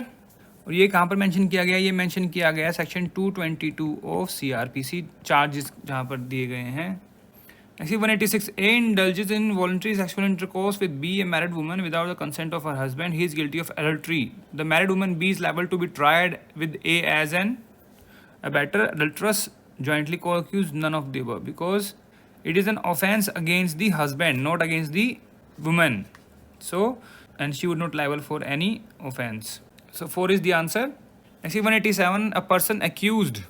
और ये कहाँ पर mention किया गया? ये mention किया गया section 222 of CRPC charges जहाँ पर दिए गए हैं. Next 186. A indulges in voluntary sexual intercourse with B, a married woman, without the consent of her husband. He is guilty of adultery. The married woman B is liable to be tried with A as an abettor, adulteress, jointly co-accused, none of the above, because it is an offence against the husband, not against the woman. So, and she would not liable for any offence. So 4 is the answer. Next 187. A person accused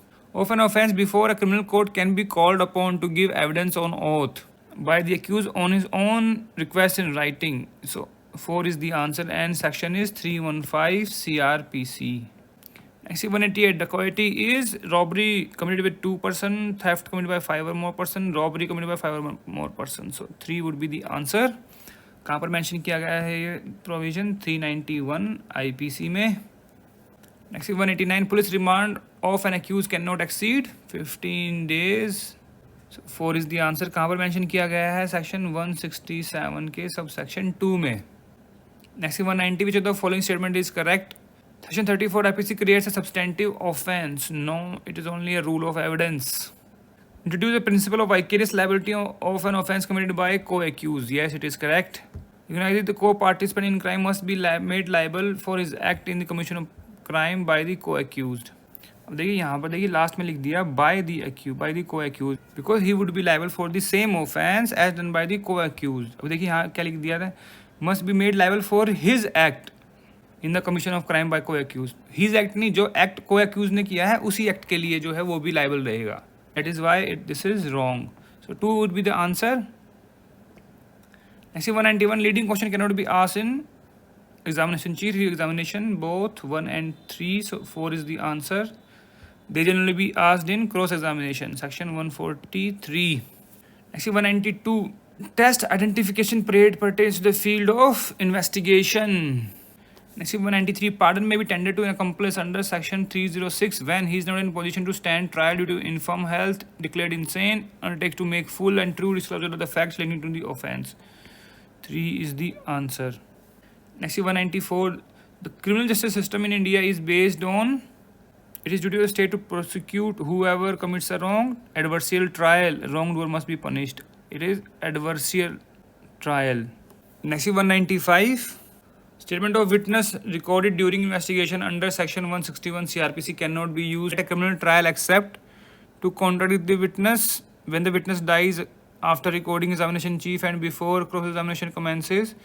of an offence before a criminal court can be called upon to give evidence on oath by the accused on his own request in writing. So 4 is the answer and section is 315 CRPC. Next 188. Dacoity is robbery committed with 2 persons, theft committed by 5 or more persons, robbery committed by 5 or more persons. So 3 would be the answer. कहाँ पर mention किया गया है ये provision? 391 IPC में। Next 189, police remand of an accused can not exceed 15 days। 4 is the answer. कहाँ पर mention किया गया है? सेक्शन 167 के सब सेक्शन 2 में। Next 190, which of the following statement is correct? Section 34 IPC creates a substantive offense. No, it is only a rule of evidence. Introduce the principle of vicarious liability of an offense committed by a co-accused. Yes, it is correct. Recognize the co-participant in crime must be made liable for his act in the commission of crime by the co-accused. अब देखिए यहाँ पर देखिए last में लिख दिया by the co-accused because he would be liable for the same offense as done by the co-accused. अब देखिए यहाँ क्या लिख दिया था? Must be made liable for his act in the commission of crime by co-accused. His act नहीं, जो act को एक्यूज ने किया है उसी एक्ट के लिए जो है वो भी लाइबल रहेगा। That is why this is wrong. So 2 would be the answer. Next 191, leading question can not be asked in examination chief examination both 1 and 3। So 4 is the answer. They generally be asked in cross examination section 143। Next 192, test identification parade pertains to the field of investigation। Next 193, pardon may be tendered to an accomplice under section 306 when he is not in position to stand trial due to infirm health, declared insane, undertakes to make full and true disclosure of the facts relating to the offence. 3 is the answer. Next 194, the criminal justice system in India is based on, it is duty of the state to prosecute whoever commits a wrong. Adversarial trial, wrongdoer must be punished. It is adversarial trial. Next 195, statement of witness recorded during investigation under section 161 CRPC cannot be used at a criminal trial except to contradict the witness when the witness dies after recording examination chief and before cross examination commences,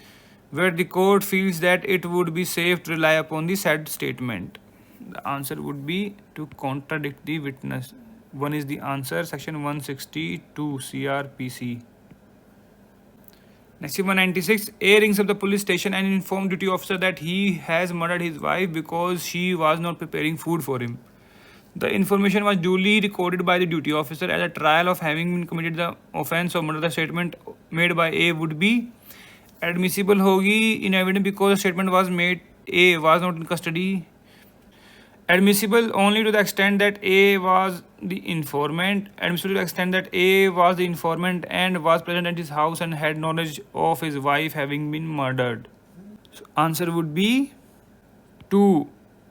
where the court feels that it would be safe to rely upon the said statement. The answer would be to contradict the witness. 1 is the answer, section 162 CRPC. Next 196, A rings up the police station and informs duty officer that he has murdered his wife because she was not preparing food for him. The information was duly recorded by the duty officer at a trial of having been committed the offence of murder. The statement made by A would be admissible होगी in evidence because the statement was made, A was not in custody. Admissible only to the extent that A was the informant. Admissible to the extent that A was the informant and was present at his house and had knowledge of his wife having been murdered. So answer would be 2.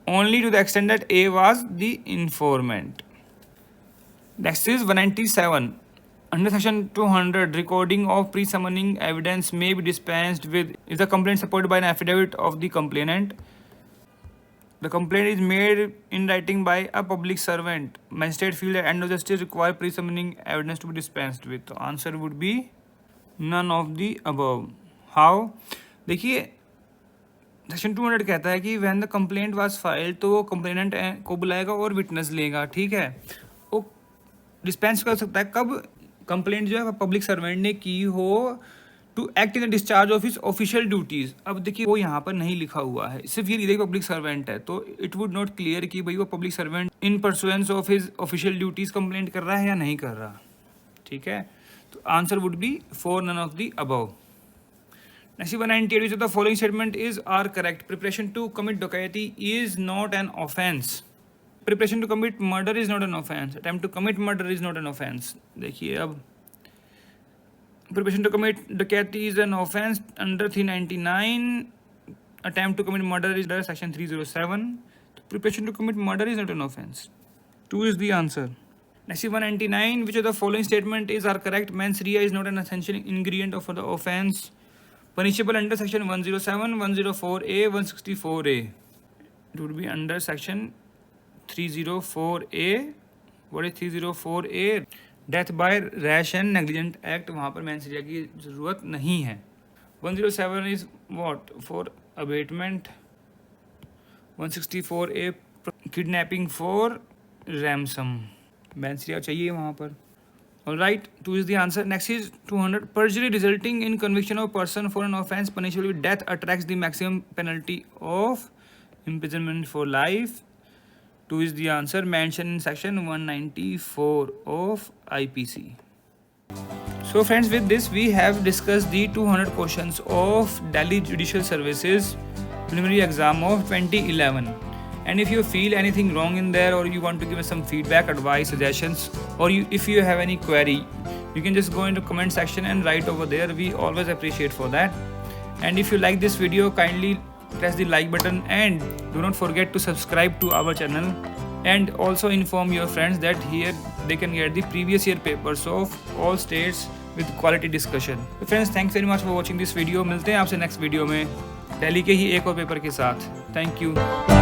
Only to the extent that A was the informant. Next is 197. Under section 200, recording of pre-summoning evidence may be dispensed with if the complaint supported by an affidavit of the complainant. The complaint is made in writing by a public servant. Magistrate feel that end of justice require pre-summoning evidence to be dispensed with. So answer would be none of the above. How? देखिए section 200 कहता है कि when the complaint was filed तो complainant को बुलाएगा और witness लेगा, ठीक है। वो डिस्पेंस कर सकता है कब? कंप्लेंट जो है पब्लिक सर्वेंट ने की हो to act in the discharge of his official duties. अब देखिए वो यहाँ पर नहीं लिखा हुआ है, सिर्फ ये देखिए पब्लिक सर्वेंट है, तो इट वुड नॉट क्लियर कि भाई वो public servant in pursuance of his official duties complaint कर रहा है या नहीं कर रहा, ठीक है। तो answer would be 4 none of the above. Next 198, which of the following statement is are correct? Preparation to commit डकैती is not an offense. Preparation to commit murder is not an offense. Attempt to commit murder is not an offense. देखिए अब preparation to commit डकैती is an offense under 399. Attempt to commit murder is under section 307. Preparation to commit murder is not an offense. 2 is the answer. Next 199, which of the following statement is are correct? Mens rea is not an essential ingredient of the offense punishable under section 107, 104A, 164A. It would be under section 304A. What is 304A? Death by rash and negligent act, वहाँ पर mens rea की ज़रूरत नहीं है। 107 is what? For abetment. 164A kidnapping for ransom, mens rea चाहिए वहाँ पर। All right, 2 is the answer. Next is 200. Perjury resulting in conviction of person for an offence punishable with death attracts the maximum penalty of imprisonment for life. 2 is the answer mentioned in section 194 of IPC. So friends, with this we have discussed the 200 questions of Delhi Judicial Services preliminary exam of 2011. And if you feel anything wrong in there, or you want to give us some feedback, advice, suggestions, or if you have any query, you can just go into comment section and write over there. We always appreciate for that. And if you like this video, kindly press the like button and do not forget to subscribe to our channel, and also inform your friends that here they can get the previous year papers of all states with quality discussion. So friends, thanks very much for watching this video. मिलते हैं आपसे next video में दिल्ली के ही एक और paper के साथ. Thank you.